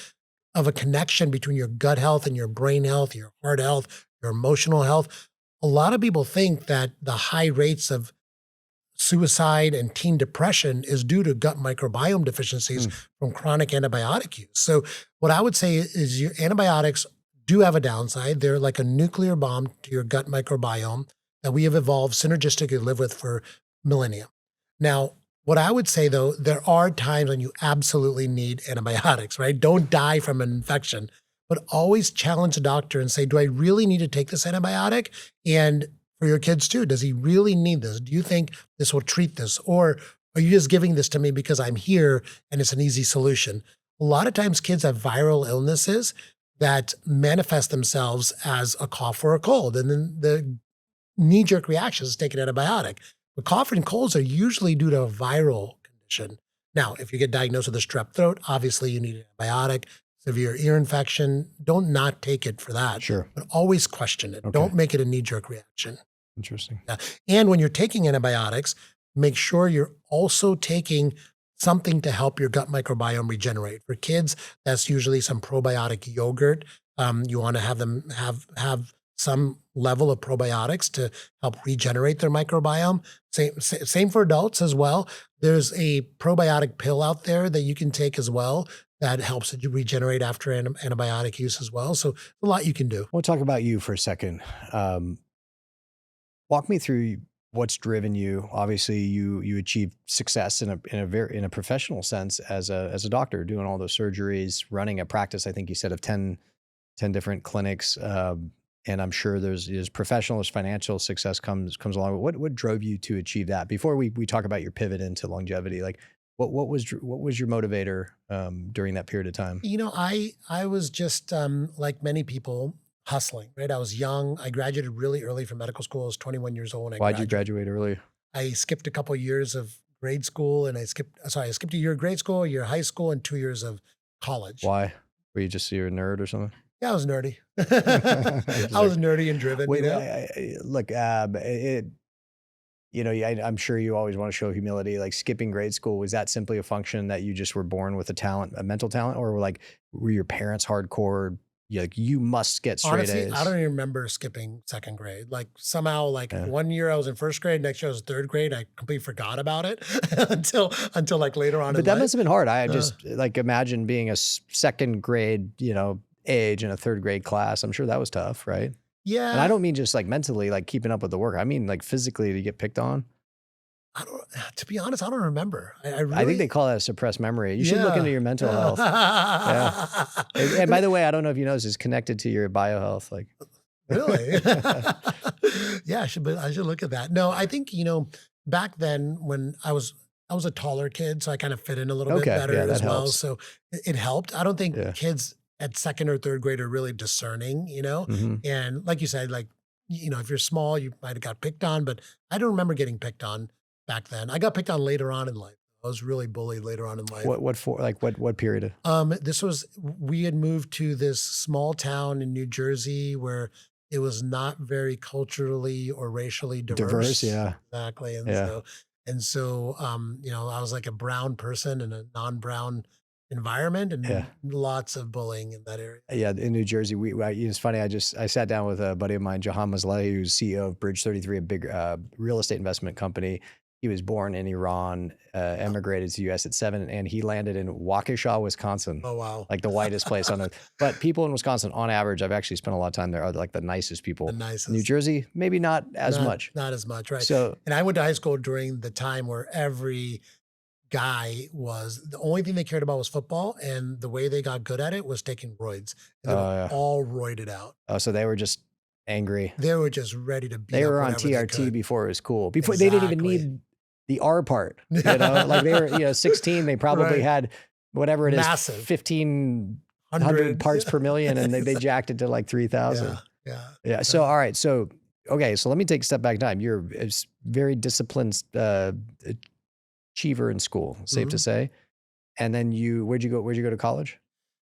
[SPEAKER 1] of a connection between your gut health and your brain health, your heart health, your emotional health. A lot of people think that the high rates of suicide and teen depression is due to gut microbiome deficiencies
[SPEAKER 2] Hmm.
[SPEAKER 1] from chronic antibiotic use. So, what I would say is your antibiotics do have a downside. They're like a nuclear bomb to your gut microbiome that we have evolved synergistically to live with for millennia. Now, what I would say though, there are times when you absolutely need antibiotics, right? Don't die from an infection, but always challenge the doctor and say, do I really need to take this antibiotic? And for your kids too, does he really need this? Do you think this will treat this? Or are you just giving this to me because I'm here and it's an easy solution? A lot of times kids have viral illnesses that manifest themselves as a cough or a cold. And then the knee-jerk reaction is to take an antibiotic. But cough and colds are usually due to a viral condition. Now, if you get diagnosed with a strep throat, obviously you need an antibiotic. Severe ear infection, don't not take it for that,
[SPEAKER 2] Sure.
[SPEAKER 1] but always question it.
[SPEAKER 2] Okay.
[SPEAKER 1] Don't make it a knee-jerk reaction.
[SPEAKER 2] Interesting.
[SPEAKER 1] Yeah. And when you're taking antibiotics, make sure you're also taking something to help your gut microbiome regenerate. For kids, that's usually some probiotic yogurt. You want to have them have some level of probiotics to help regenerate their microbiome. Same for adults as well. There's a probiotic pill out there that you can take as well that helps it regenerate after antibiotic use as well. So a lot you can do.
[SPEAKER 2] We'll talk about you for a second. Walk me through what's driven you. Obviously, you achieved success in a professional sense as a doctor, doing all those surgeries, running a practice. I think you said of 10 different clinics. And I'm sure there's professional, there's financial success comes along. What drove you to achieve that? Before we talk about your pivot into longevity, like what was your motivator during that period of time?
[SPEAKER 1] I was just like many people, hustling, right? I was young. I graduated really early from medical school. I was 21 years old.
[SPEAKER 2] Why'd you graduate early?
[SPEAKER 1] I skipped a couple of years of grade school, and I skipped a year of grade school, a year of high school, and 2 years of college.
[SPEAKER 2] Why? Were you just you're a nerd or something?
[SPEAKER 1] Yeah, I was nerdy. I was nerdy and driven.
[SPEAKER 2] Wait, look, I'm sure you always want to show humility. Like skipping grade school, was that simply a function that you just were born with a mental talent, or were your parents hardcore? You must get straight
[SPEAKER 1] Honestly,
[SPEAKER 2] A's.
[SPEAKER 1] I don't even remember skipping second grade. Like somehow, one year I was in first grade, next year I was third grade. I completely forgot about it until like later on.
[SPEAKER 2] But that must have been hard. I just imagine being a second grade, age in a third grade class. I'm sure that was tough, right?
[SPEAKER 1] Yeah.
[SPEAKER 2] And I don't mean just mentally, keeping up with the work. I mean physically to get picked on.
[SPEAKER 1] To be honest, I don't remember.
[SPEAKER 2] I think they call that a suppressed memory. You should look into your mental health. Yeah. And by the way, I don't know if you know this is connected to your biohealth.
[SPEAKER 1] Really? Yeah, I should look at that. No, I think, back then when I was a taller kid, so I kind of fit in a little bit better as well.
[SPEAKER 2] Helps.
[SPEAKER 1] So it helped. I don't think kids at second or third grade are really discerning,
[SPEAKER 2] Mm-hmm.
[SPEAKER 1] And like you said, if you're small, you might have got picked on, but I don't remember getting picked on back then. I got picked on later on in life. I was really bullied later on in life.
[SPEAKER 2] What period?
[SPEAKER 1] We had moved to this small town in New Jersey where it was not very culturally or racially diverse.
[SPEAKER 2] Yeah.
[SPEAKER 1] Exactly. And so I was like a brown person in a non-brown environment and lots of bullying in that area.
[SPEAKER 2] Yeah, in New Jersey, it's funny. I sat down with a buddy of mine, Jahan Maslahi, who's CEO of Bridge 33, a big real estate investment company. He was born in Iran, emigrated to the U.S. at 7, and he landed in Waukesha, Wisconsin.
[SPEAKER 1] Oh, wow.
[SPEAKER 2] Like the whitest place on earth. But people in Wisconsin, on average, I've actually spent a lot of time there, are like the nicest people.
[SPEAKER 1] The nicest.
[SPEAKER 2] New Jersey, maybe not as much.
[SPEAKER 1] Not as much, right?
[SPEAKER 2] So,
[SPEAKER 1] and I went to high school during the time where every guy the only thing they cared about was football, and the way they got good at it was taking roids. And they were all roided out.
[SPEAKER 2] Oh, so they were just angry.
[SPEAKER 1] They were just ready to beat
[SPEAKER 2] They
[SPEAKER 1] up
[SPEAKER 2] were on
[SPEAKER 1] whatever
[SPEAKER 2] TRT before it was cool. Before they didn't even need the R part, they were 16. They probably had whatever it is,
[SPEAKER 1] massive
[SPEAKER 2] 1,500 parts per million, and they jacked it to 3,000. Yeah. So all right. So okay. So let me take a step back in time. You're a very disciplined achiever in school, safe to say. And then where'd you go to college?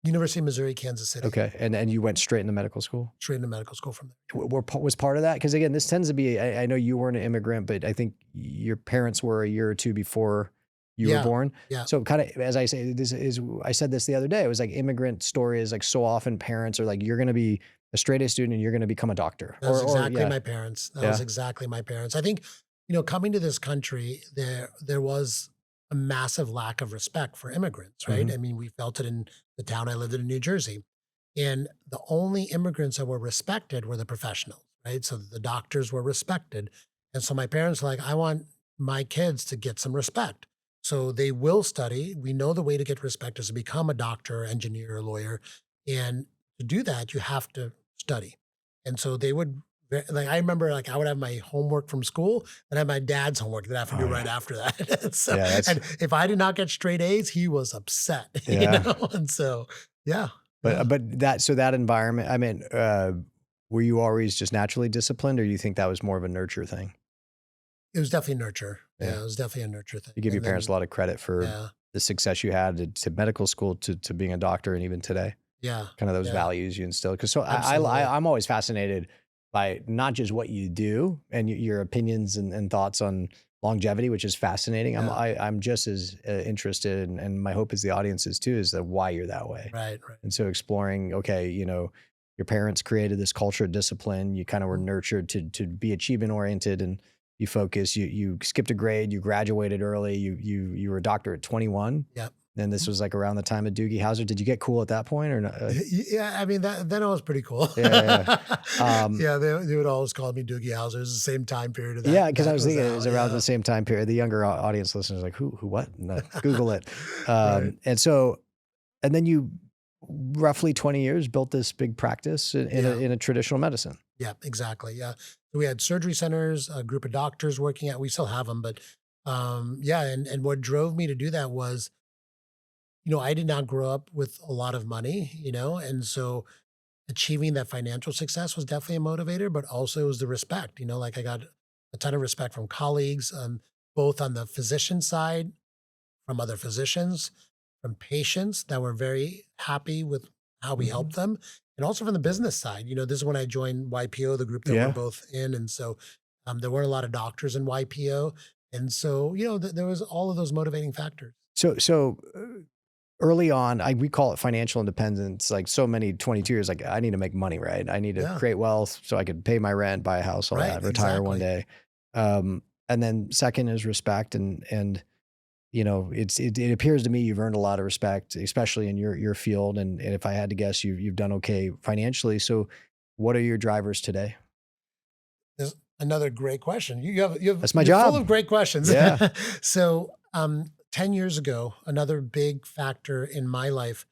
[SPEAKER 1] University of Missouri, Kansas City.
[SPEAKER 2] Okay. And you went straight into medical school?
[SPEAKER 1] Straight into medical school from there.
[SPEAKER 2] Was part of that? Because again, this tends to be, I know you weren't an immigrant, but I think your parents were a year or two before you were born.
[SPEAKER 1] Yeah.
[SPEAKER 2] So kind of, as I say, I said this the other day, it was immigrant stories, so often parents are you're going to be a straight A student and you're going to become a doctor.
[SPEAKER 1] That was exactly my parents. That was exactly my parents. I think, coming to this country, there was a massive lack of respect for immigrants, right?
[SPEAKER 2] Mm-hmm.
[SPEAKER 1] I mean, we felt it in the town I lived in New Jersey. And the only immigrants that were respected were the professionals, right? So the doctors were respected. And so my parents were like, I want my kids to get some respect. So they will study. We know the way to get respect is to become a doctor, engineer, or lawyer. And to do that, you have to study. And so they would, I remember I would have my homework from school and I have my dad's homework that I have to do right after that. So, and if I did not get straight A's, he was upset, And so,
[SPEAKER 2] But that environment, I mean, were you always just naturally disciplined, or do you think that was more of a nurture thing?
[SPEAKER 1] It was definitely nurture. Yeah, it was definitely a nurture thing.
[SPEAKER 2] You give your parents a lot of credit for the success you had to medical school, to being a doctor, and even today.
[SPEAKER 1] Yeah.
[SPEAKER 2] Kind of those values you instilled. Because I'm always fascinated by not just what you do and your opinions and thoughts on longevity, which is fascinating.
[SPEAKER 1] Yeah.
[SPEAKER 2] I'm just as interested, and my hope is the audience is too, is that why you're that way.
[SPEAKER 1] Right.
[SPEAKER 2] And so exploring, okay, your parents created this culture of discipline. You kind of were nurtured to be achievement oriented, and you focus. You skipped a grade. You graduated early. You were a doctor at 21.
[SPEAKER 1] Yeah.
[SPEAKER 2] And this was like around the time of Doogie Howser. Did you get cool at that point or not?
[SPEAKER 1] Yeah, I mean then it was pretty cool.
[SPEAKER 2] Yeah.
[SPEAKER 1] Yeah, they would always call me Doogie Howser. It was the same time period of that.
[SPEAKER 2] Yeah, because I was thinking it
[SPEAKER 1] out,
[SPEAKER 2] was around
[SPEAKER 1] yeah.
[SPEAKER 2] the same time period. The younger audience listeners are like, who, what? No, Google it.
[SPEAKER 1] Right.
[SPEAKER 2] And then you roughly 20 years built this big practice in a traditional medicine.
[SPEAKER 1] Yeah, exactly. Yeah. So we had surgery centers, a group of doctors working at, we still have them, but yeah. And what drove me to do that was, I did not grow up with a lot of money, and so achieving that financial success was definitely a motivator, but also it was the respect, like I got a ton of respect from colleagues, both on the physician side, from other physicians, from patients that were very happy with how we helped them, and also from the business side. This is when I joined YPO, the group that
[SPEAKER 2] Yeah.
[SPEAKER 1] we're both in. And so there weren't a lot of doctors in YPO. And so, there was all of those motivating factors.
[SPEAKER 2] So early on, we call it financial independence. Like so many 22 years, like I need to make money, right? I need to
[SPEAKER 1] Yeah.
[SPEAKER 2] create wealth so I could pay my rent, buy a house, all
[SPEAKER 1] Right,
[SPEAKER 2] that, retire one day. And then second is respect. And it appears to me you've earned a lot of respect, especially in your field. And if I had to guess, you've done okay financially. So what are your drivers today?
[SPEAKER 1] There's another great question. You have
[SPEAKER 2] That's my
[SPEAKER 1] you're
[SPEAKER 2] job.
[SPEAKER 1] full of great questions.
[SPEAKER 2] Yeah.
[SPEAKER 1] So 10 years ago, another big factor in my life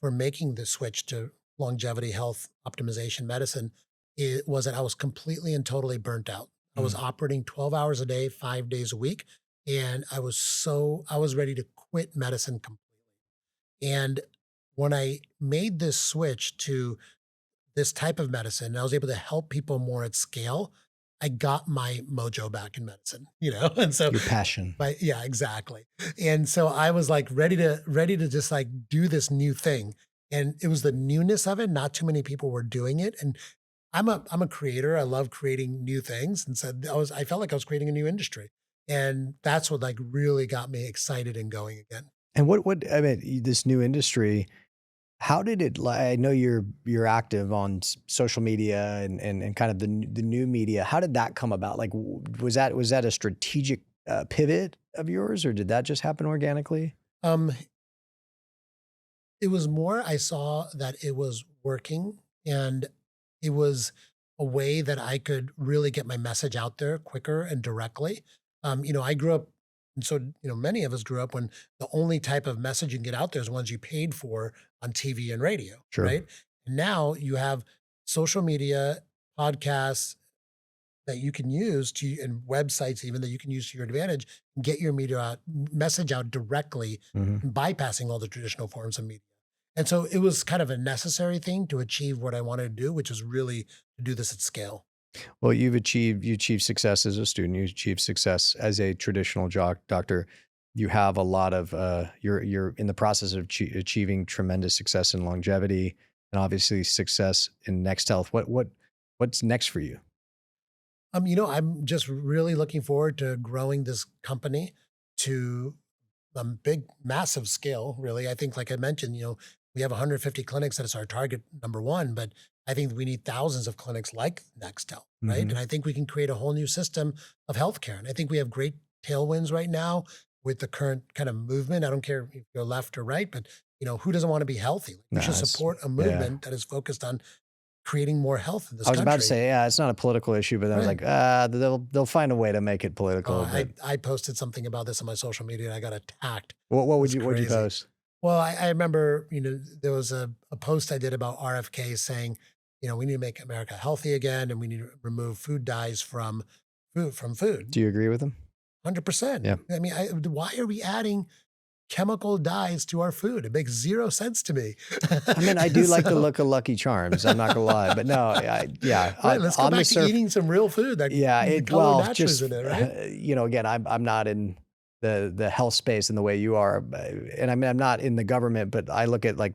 [SPEAKER 1] for making the switch to longevity health optimization medicine, it was that I was completely and totally burnt out. I was operating 12 hours a day, 5 days a week. And I was ready to quit medicine completely. And when I made this switch to this type of medicine, and I was able to help people more at scale, I got my mojo back in medicine, and so
[SPEAKER 2] Your passion.
[SPEAKER 1] yeah, exactly. And so I was like ready to just like do this new thing. And it was the newness of it. Not too many people were doing it. And I'm a creator. I love creating new things. And so I felt like I was creating a new industry. And that's what like really got me excited and going again.
[SPEAKER 2] And I mean, this new industry, how did it, I know you're active on social media and kind of the new media. How did that come about? Like, was that a strategic pivot of yours, or did that just happen organically?
[SPEAKER 1] It was more, I saw that it was working, and it was a way that I could really get my message out there quicker and directly. I grew up, and so, many of us grew up when the only type of message you can get out there is ones you paid for on TV and radio,
[SPEAKER 2] Sure.
[SPEAKER 1] right? And now you have social media, podcasts that you can use and websites even that you can use to your advantage and get your message out directly, bypassing all the traditional forms of media. And so it was kind of a necessary thing to achieve what I wanted to do, which is really to do this at scale.
[SPEAKER 2] Well, you achieved success as a student. You achieved success as a traditional doctor. You have a lot of you're in the process of achieving tremendous success in longevity, and obviously success in Next Health. What's next for you?
[SPEAKER 1] I'm just really looking forward to growing this company to a big, massive scale. Really, I think, like I mentioned, we have 150 clinics. That is our target number one, but I think we need thousands of clinics like Next Health, right? And I think we can create a whole new system of healthcare. And I think we have great tailwinds right now with the current kind of movement. I don't care if you're left or right, but who doesn't want to be healthy? We should support a movement that is focused on creating more health in this country.
[SPEAKER 2] I was about to say, yeah, it's not a political issue, but I was like, they'll find a way to make it political.
[SPEAKER 1] I posted something about this on my social media and I got attacked.
[SPEAKER 2] What'd you post?
[SPEAKER 1] Well, I remember, there was a post I did about RFK saying, we need to make America healthy again, and we need to remove food dyes from food.
[SPEAKER 2] Do you agree with him?
[SPEAKER 1] 100%.
[SPEAKER 2] Yeah.
[SPEAKER 1] I mean, why are we adding chemical dyes to our food? It makes zero sense to me.
[SPEAKER 2] I mean, I do like the look of Lucky Charms. I'm not gonna lie, but no, yeah.
[SPEAKER 1] Right, let's go back to eating some real food. That
[SPEAKER 2] just
[SPEAKER 1] in it, right?
[SPEAKER 2] Again, I'm not in the health space in the way you are, and I mean, I'm not in the government, but I look at like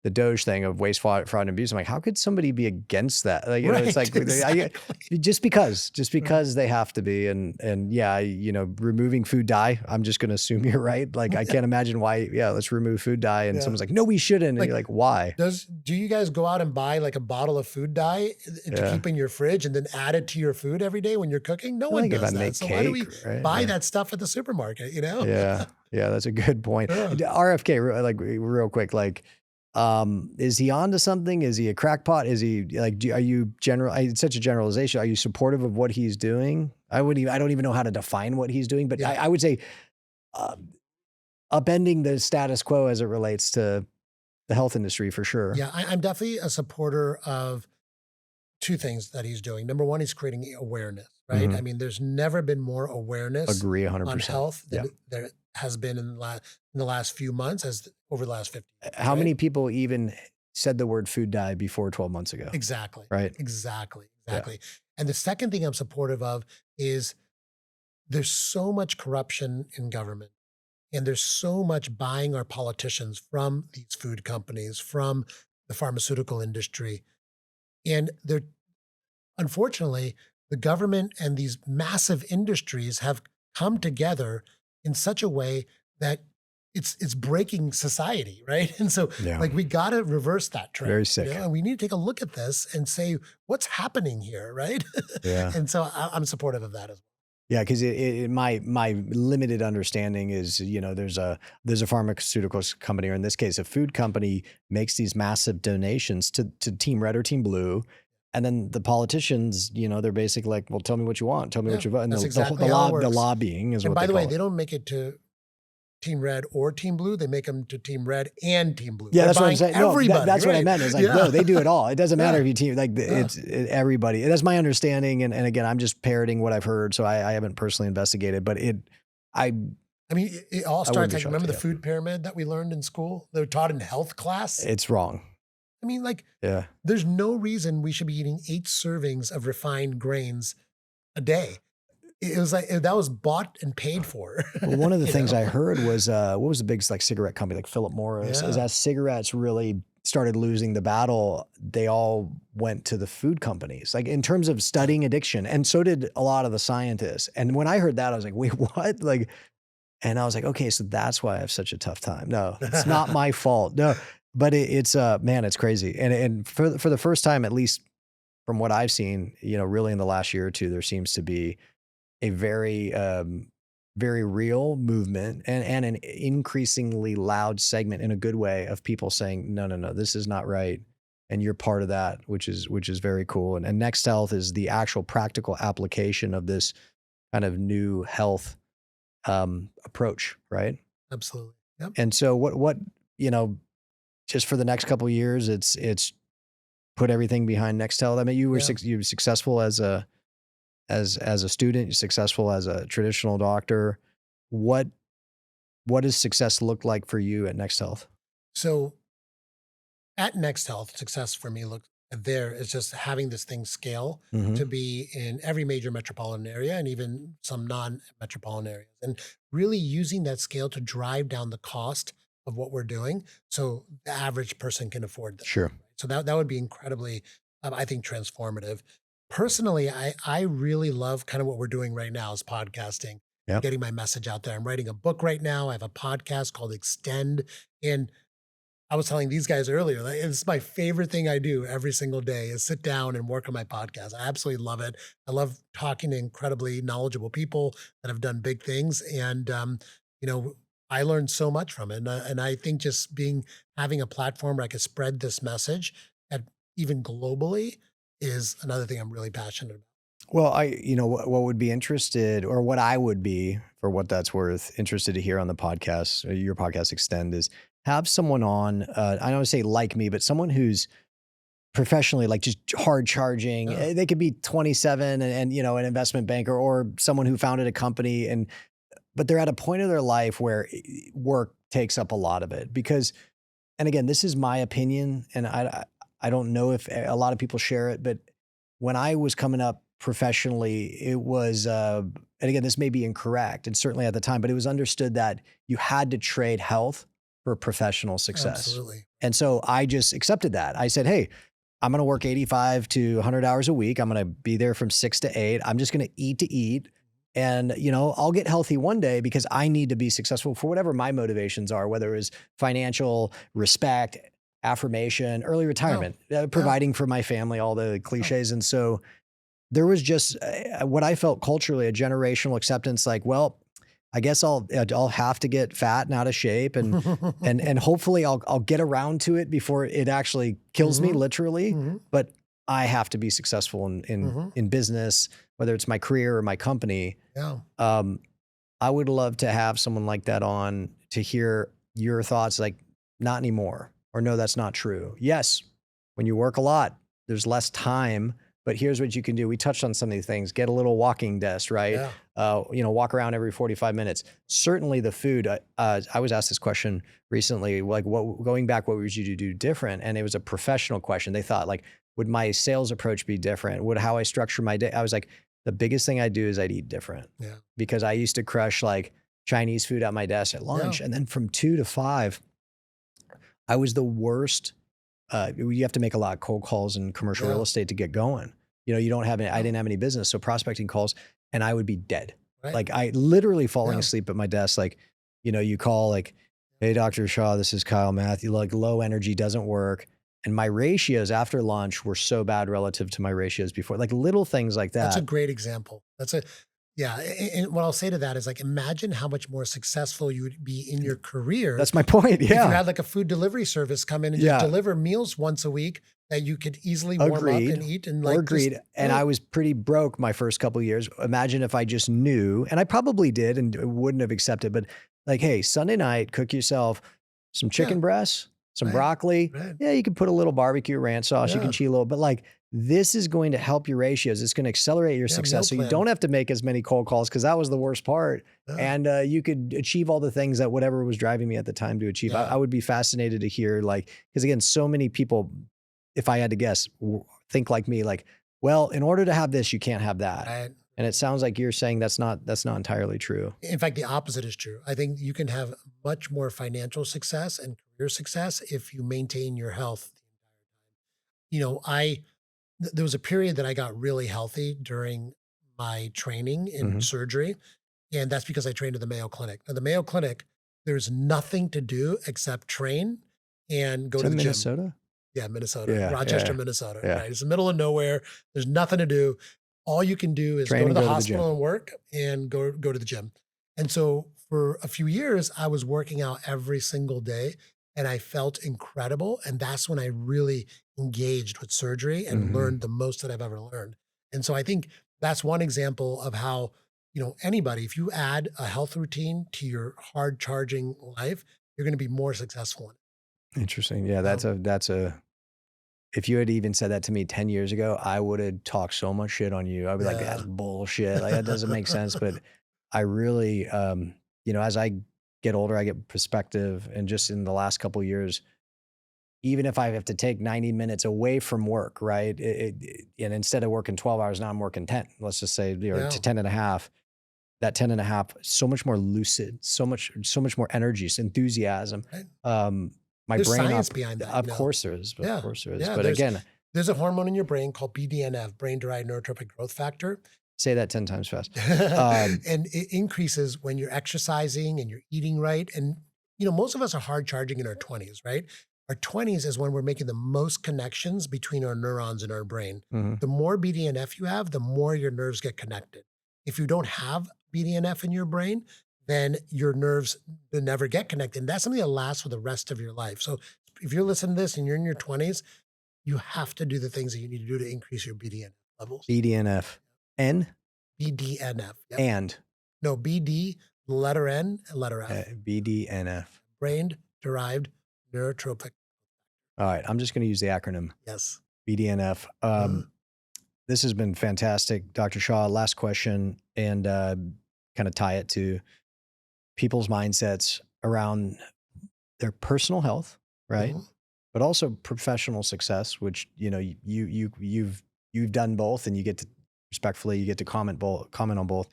[SPEAKER 2] the Doge thing of waste, fraud, and abuse. I'm like, how could somebody be against that? Like, you know, it's like
[SPEAKER 1] exactly.
[SPEAKER 2] just because they have to be. And yeah, you know, removing food dye. I'm just going to assume you're right. Like, I can't imagine why. Yeah, let's remove food dye. And someone's like, no, we shouldn't. And you're like, why?
[SPEAKER 1] Do you guys go out and buy like a bottle of food dye to keep in your fridge and then add it to your food every day when you're cooking? No one does that. So why do we buy that stuff at the supermarket? You know?
[SPEAKER 2] Yeah, that's a good point. RFK, like real quick, like. Is he onto something? Is he a crackpot? Is he like, are you it's such a generalization. Are you supportive of what he's doing? I don't even know how to define what he's doing, but I would say, upending the status quo as it relates to the health industry for sure.
[SPEAKER 1] Yeah. I'm definitely a supporter of two things that he's doing. Number one, he's creating awareness, right? I mean, there's never been more awareness
[SPEAKER 2] Agree 100%.
[SPEAKER 1] on health than there has been in the last few months, as over the last 50 years.
[SPEAKER 2] How many people even said the word food dye before 12 months ago?
[SPEAKER 1] Exactly.
[SPEAKER 2] Right.
[SPEAKER 1] Exactly. And the second thing I'm supportive of is there's so much corruption in government, and there's so much buying our politicians from these food companies, from the pharmaceutical industry. And they're, unfortunately, the government and these massive industries have come together in such a way that it's breaking society, right? And so like we got to reverse that trend.
[SPEAKER 2] Very sick.
[SPEAKER 1] You know? And we need to take a look at this and say, what's happening here, right? And so I'm supportive of that as well.
[SPEAKER 2] Yeah, because my limited understanding is, you know, there's a pharmaceuticals company, or in this case, a food company, makes these massive donations to Team Red or Team Blue. And then the politicians, you know, they're basically like, well, tell me what you want. Tell me what you want. And the lobbying is what they call it.
[SPEAKER 1] And by the way, they don't make it to Team Red or Team Blue. They make them to Team Red and Team Blue.
[SPEAKER 2] Yeah, that's what I'm saying.
[SPEAKER 1] Everybody,
[SPEAKER 2] no, that's what I meant. It's like, no, they do it all. It doesn't matter if you team, like it's everybody. That's my understanding. And again, I'm just parroting what I've heard. So I haven't personally investigated, but I
[SPEAKER 1] mean, it all starts like, remember the food pyramid that we learned in school? They were taught in health class.
[SPEAKER 2] It's wrong.
[SPEAKER 1] I mean, like, there's no reason we should be eating 8 servings of refined grains a day. It was like, that was bought and paid for.
[SPEAKER 2] Well, one of the things I heard was, what was the big like cigarette company, like Philip Morris, is as cigarettes really started losing the battle, they all went to the food companies, like in terms of studying addiction. And so did a lot of the scientists. And when I heard that, I was like, wait, what? Like, and I was like, okay, so that's why I have such a tough time. No, it's not my fault. No. But it's man, it's crazy. And for the first time, at least from what I've seen, you know, really in the last year or two, there seems to be a very, very real movement and an increasingly loud segment in a good way of people saying, no, this is not right. And you're part of that, which is very cool. And Next Health is the actual practical application of this kind of new health approach, right?
[SPEAKER 1] Absolutely. Yep.
[SPEAKER 2] And so what, you know, just for the next couple of years, it's put everything behind Next Health. I mean, you were successful as a student, you're successful as a traditional doctor. What does success look like for you at Next Health?
[SPEAKER 1] So at Next Health, success for me is just having this thing scale to be in every major metropolitan area and even some non-metropolitan areas, and really using that scale to drive down the cost of what we're doing, so the average person can afford this.
[SPEAKER 2] Sure.
[SPEAKER 1] So that would be incredibly, I think, transformative. Personally, I really love kind of what we're doing right now is podcasting, getting my message out there. I'm writing a book right now. I have a podcast called Extend, and I was telling these guys earlier, like, it's my favorite thing I do every single day is sit down and work on my podcast. I absolutely love it. I love talking to incredibly knowledgeable people that have done big things, and you know, I learned so much from it. And I think just having a platform where I could spread this message even globally is another thing I'm really passionate about.
[SPEAKER 2] Well, you know, what would be interested, or what I would be, for what that's worth, interested to hear on the podcast, or your podcast Extend, is have someone on, I don't want to say like me, but someone who's professionally like just hard charging. They could be 27 and, you know, an investment banker, or someone who founded a company, but they're at a point of their life where work takes up a lot of it. Because, and again, this is my opinion, and I don't know if a lot of people share it, but when I was coming up professionally, it was, and again, this may be incorrect, and certainly at the time, but it was understood that you had to trade health for professional success.
[SPEAKER 1] Absolutely.
[SPEAKER 2] And so I just accepted that. I said, hey, I'm going to work 85 to 100 hours a week. I'm going to be there from 6 to 8. I'm just going to eat. And, I'll get healthy one day because I need to be successful for whatever my motivations are, whether it was financial, respect, affirmation, early retirement, providing for my family, all the cliches. And so there was just what I felt culturally, a generational acceptance, like, well, I guess I'll have to get fat and out of shape, and hopefully I'll get around to it before it actually kills me, literally. But I have to be successful in business, whether it's my career or my company.
[SPEAKER 1] Yeah.
[SPEAKER 2] I would love to have someone like that on to hear your thoughts, like, not anymore, or no, that's not true. Yes, when you work a lot, there's less time. But here's what you can do. We touched on some of these things. Get a little walking desk, right?
[SPEAKER 1] Yeah.
[SPEAKER 2] Walk around every 45 minutes. Certainly the food. I was asked this question recently, like, going back, what would you do different? And it was a professional question. They thought, like, would my sales approach be different? Would how I structure my day? I was like, the biggest thing I'd do is I'd eat different.
[SPEAKER 1] Yeah.
[SPEAKER 2] Because I used to crush like Chinese food at my desk at lunch.
[SPEAKER 1] Yeah.
[SPEAKER 2] And then from 2 to 5, I was the worst. You have to make a lot of cold calls in commercial real estate to get going. You don't have any, I didn't have any business. So prospecting calls, and I would be dead.
[SPEAKER 1] Right.
[SPEAKER 2] Like, I literally falling asleep at my desk. Like, you call like, hey, Dr. Shah, this is Kyle Matthew, like, low energy, doesn't work. And my ratios after lunch were so bad relative to my ratios before, like little things like that.
[SPEAKER 1] That's a great example. Yeah. And what I'll say to that is, like, imagine how much more successful you would be in your career.
[SPEAKER 2] That's my point.
[SPEAKER 1] If
[SPEAKER 2] Yeah.
[SPEAKER 1] you had like a food delivery service come in and just deliver meals once a week that you could easily warm up and eat. And like,
[SPEAKER 2] Agreed. And I was pretty broke my first couple of years. Imagine if I just knew, and I probably did and wouldn't have accepted, but like, hey, Sunday night, cook yourself some chicken breasts, some broccoli.
[SPEAKER 1] Right.
[SPEAKER 2] Yeah, you can put a little barbecue ranch sauce. You can cheat a little, but like, this is going to help your ratios. It's going to accelerate your success. So you don't have to make as many cold calls, because that was the worst part. And you could achieve all the things that whatever was driving me at the time to achieve. I would be fascinated to hear, like, because again, so many people, if I had to guess, think like me, like, well, in order to have this, you can't have that.
[SPEAKER 1] Right.
[SPEAKER 2] And it sounds like you're saying that's not entirely true.
[SPEAKER 1] In fact, the opposite is true. I think you can have much more financial success and career success if you maintain your health. There was a period that I got really healthy during my training in surgery. And that's because I trained at the Mayo Clinic. Now, the Mayo Clinic, there's nothing to do except train and go to the
[SPEAKER 2] Minnesota?
[SPEAKER 1] gym. Yeah, Minnesota, Rochester, Minnesota.
[SPEAKER 2] Yeah.
[SPEAKER 1] Right. It's the middle of nowhere. There's nothing to do. All you can do is go to the hospital and work, and go to the gym. And so for a few years, I was working out every single day, and I felt incredible. And that's when I really engaged with surgery and learned the most that I've ever learned. And so I think that's one example of how, anybody, if you add a health routine to your hard charging life, you're going to be more successful in it.
[SPEAKER 2] Interesting. Yeah, that's if you had even said that to me 10 years ago, I would have talked so much shit on you. I'd be like, that's bullshit. Like, that doesn't make sense. But I really, as I get older, I get perspective. And just in the last couple of years, even if I have to take 90 minutes away from work, right? And instead of working 12 hours, now I'm working 10, let's just say, to 10 and a half. That 10 and a half, so much more lucid, so much more energy, enthusiasm.
[SPEAKER 1] Right.
[SPEAKER 2] My
[SPEAKER 1] There's
[SPEAKER 2] brain
[SPEAKER 1] science behind that.
[SPEAKER 2] Of course there is.
[SPEAKER 1] Yeah.
[SPEAKER 2] Of course there is.
[SPEAKER 1] Yeah,
[SPEAKER 2] But again,
[SPEAKER 1] there's a hormone in your brain called BDNF, brain-derived neurotropic growth factor.
[SPEAKER 2] say that 10 times fast.
[SPEAKER 1] And it increases when you're exercising and you're eating right. And, most of us are hard charging in our 20s, right? Our 20s is when we're making the most connections between our neurons in our brain. The more BDNF you have, the more your nerves get connected. If you don't have BDNF in your brain, then your nerves never get connected. And that's something that lasts for the rest of your life. So if you're listening to this and you're in your 20s, you have to do the things that you need to do to increase your BDNF levels.
[SPEAKER 2] BDNF. N?
[SPEAKER 1] BDNF. Yep.
[SPEAKER 2] And?
[SPEAKER 1] No, BD, letter N, letter F.
[SPEAKER 2] BDNF.
[SPEAKER 1] Brain-derived neurotropic.
[SPEAKER 2] All right. I'm just going to use the acronym.
[SPEAKER 1] Yes.
[SPEAKER 2] BDNF. This has been fantastic, Dr. Shah. Last question, and kind of tie it to people's mindsets around their personal health, right? But also professional success, which you've done both, and you get to comment on both.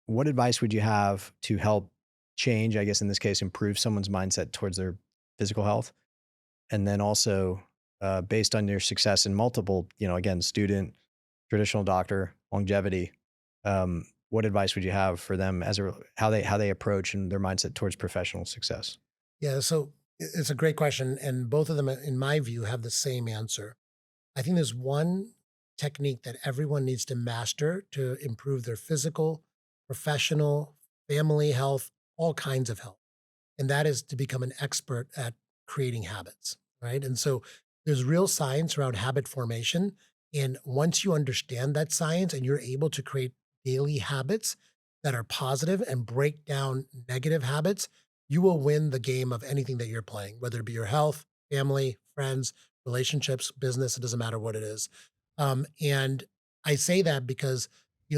[SPEAKER 2] What advice would you have to help change, I guess in this case, improve someone's mindset towards their physical health. And then also based on your success in multiple, again, student, traditional doctor, longevity, what advice would you have for them as how they approach and their mindset towards professional success?
[SPEAKER 1] Yeah, so it's a great question. And both of them, in my view, have the same answer. I think there's one technique that everyone needs to master to improve their physical, professional, family health, all kinds of health. And that is to become an expert at creating habits, right? And so there's real science around habit formation. And once you understand that science and you're able to create daily habits that are positive and break down negative habits, you will win the game of anything that you're playing, whether it be your health, family, friends, relationships, business, it doesn't matter what it is. And I say that because,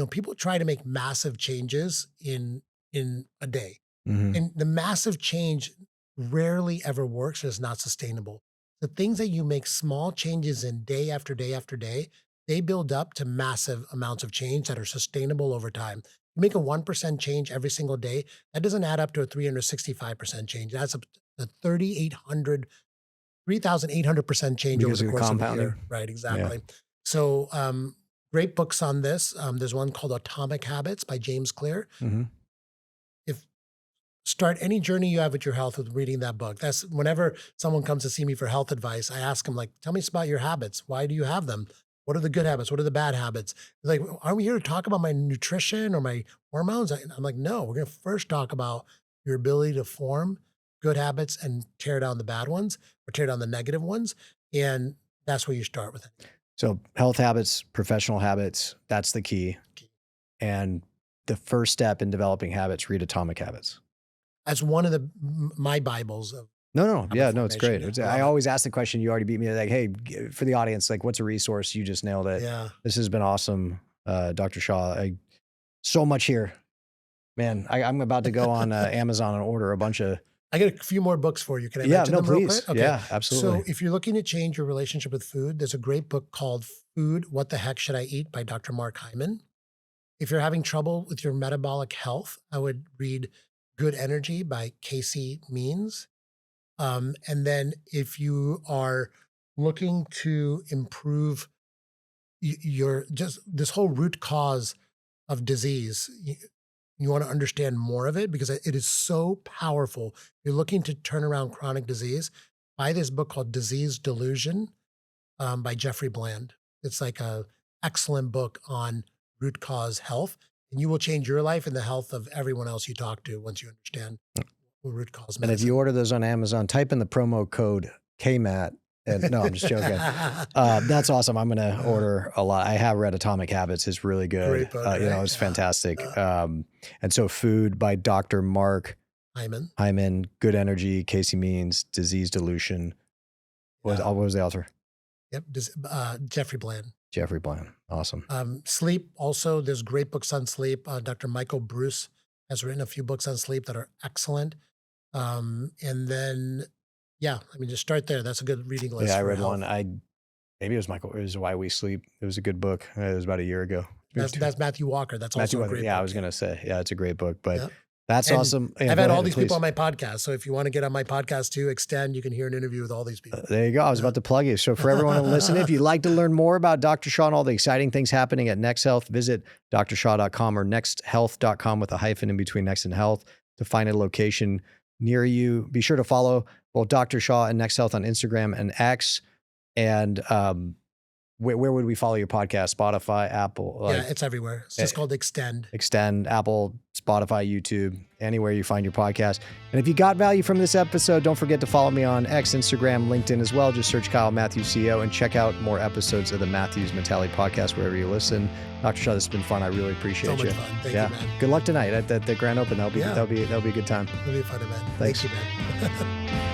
[SPEAKER 1] people try to make massive changes in a day.
[SPEAKER 2] Mm-hmm.
[SPEAKER 1] And the massive change rarely ever works and is not sustainable. The things that you make small changes in day after day after day, they build up to massive amounts of change that are sustainable over time. You make a 1% change every single day, that doesn't add up to a 365% change. That's a 3,800% change
[SPEAKER 2] Because
[SPEAKER 1] over
[SPEAKER 2] of
[SPEAKER 1] the course of a
[SPEAKER 2] compounding.
[SPEAKER 1] year. Right, exactly. So great books on this. There's one called Atomic Habits by James Clear.
[SPEAKER 2] Mm-hmm.
[SPEAKER 1] Start any journey you have with your health with reading that book. That's whenever someone comes to see me for health advice, I ask them tell me about your habits. Why do you have them? What are the good habits? What are the bad habits? They're like, aren't we here to talk about my nutrition or my hormones? I'm like, no, we're going to first talk about your ability to form good habits and tear down the bad ones or tear down the negative ones. And that's where you start with it.
[SPEAKER 2] So health habits, professional habits, that's the key. And the first step in developing habits, read Atomic Habits.
[SPEAKER 1] That's one of my Bibles.
[SPEAKER 2] No. Yeah, no, it's great.
[SPEAKER 1] Yeah,
[SPEAKER 2] I always ask the question, you already beat me. Like, hey, for the audience, what's a resource? You just nailed it.
[SPEAKER 1] Yeah.
[SPEAKER 2] This has been awesome. Dr. Shah, so much here, man. I'm about to go on Amazon and order a bunch of.
[SPEAKER 1] I got a few more books for you. Can I mention them real quick?
[SPEAKER 2] Okay. Yeah, absolutely.
[SPEAKER 1] So if you're looking to change your relationship with food, there's a great book called Food, What the Heck Should I Eat by Dr. Mark Hyman. If you're having trouble with your metabolic health, I would read Good Energy by Casey Means. And then if you are looking to improve just this whole root cause of disease, you want to understand more of it because it is so powerful. You're looking to turn around chronic disease. Buy this book called Disease Delusion by Jeffrey Bland. It's like a excellent book on root cause health, and you will change your life and the health of everyone else you talk to once you understand what root cause medicine.
[SPEAKER 2] And if you order those on Amazon, type in the promo code KMAT. And no, I'm just joking. That's awesome. I'm going to order a lot. I have read Atomic Habits. It's really good.
[SPEAKER 1] Great book, right?
[SPEAKER 2] It's fantastic. And so Food by Dr. Mark Hyman, Good Energy, Casey Means, Disease Delusion. What was the author?
[SPEAKER 1] Yep. Jeffrey Bland.
[SPEAKER 2] Jeffrey Bland. Awesome.
[SPEAKER 1] Sleep also, there's great books on sleep. Dr. Michael Bruce has written a few books on sleep that are excellent. And then, just start there. That's a good reading list.
[SPEAKER 2] Yeah, I read one. Maybe it was Michael. It was Why We Sleep. It was a good book. It was about a year ago.
[SPEAKER 1] That's Matthew Walker. That's also a great book.
[SPEAKER 2] Yeah, I was going to say, it's a great book, but that's awesome.
[SPEAKER 1] I've had all these people on my podcast. So if you want to get on my podcast too, Extend, you can hear an interview with all these people.
[SPEAKER 2] There you go. I was about to plug you. So for everyone to listen, if you'd like to learn more about Dr. Shah and all the exciting things happening at Next Health, visit drshah.com or nexthealth.com with a hyphen in between Next and Health to find a location near you. Be sure to follow both Dr. Shah and Next Health on Instagram and X. And where would we follow your podcast? Spotify, Apple?
[SPEAKER 1] It's everywhere. It's just called Extend.
[SPEAKER 2] Extend, Apple, Spotify, YouTube, anywhere you find your podcast. And if you got value from this episode, don't forget to follow me on X, Instagram, LinkedIn as well. Just search Kyle Matthews CEO and check out more episodes of the Matthews Mentality podcast wherever you listen. Dr. Shah, this has been fun. I really appreciate
[SPEAKER 1] so
[SPEAKER 2] you.
[SPEAKER 1] So much fun. Thank you, man.
[SPEAKER 2] Good luck tonight at the Grand Open. That'll be a good time.
[SPEAKER 1] It'll be a fun event.
[SPEAKER 2] Thanks.
[SPEAKER 1] Thank you, man.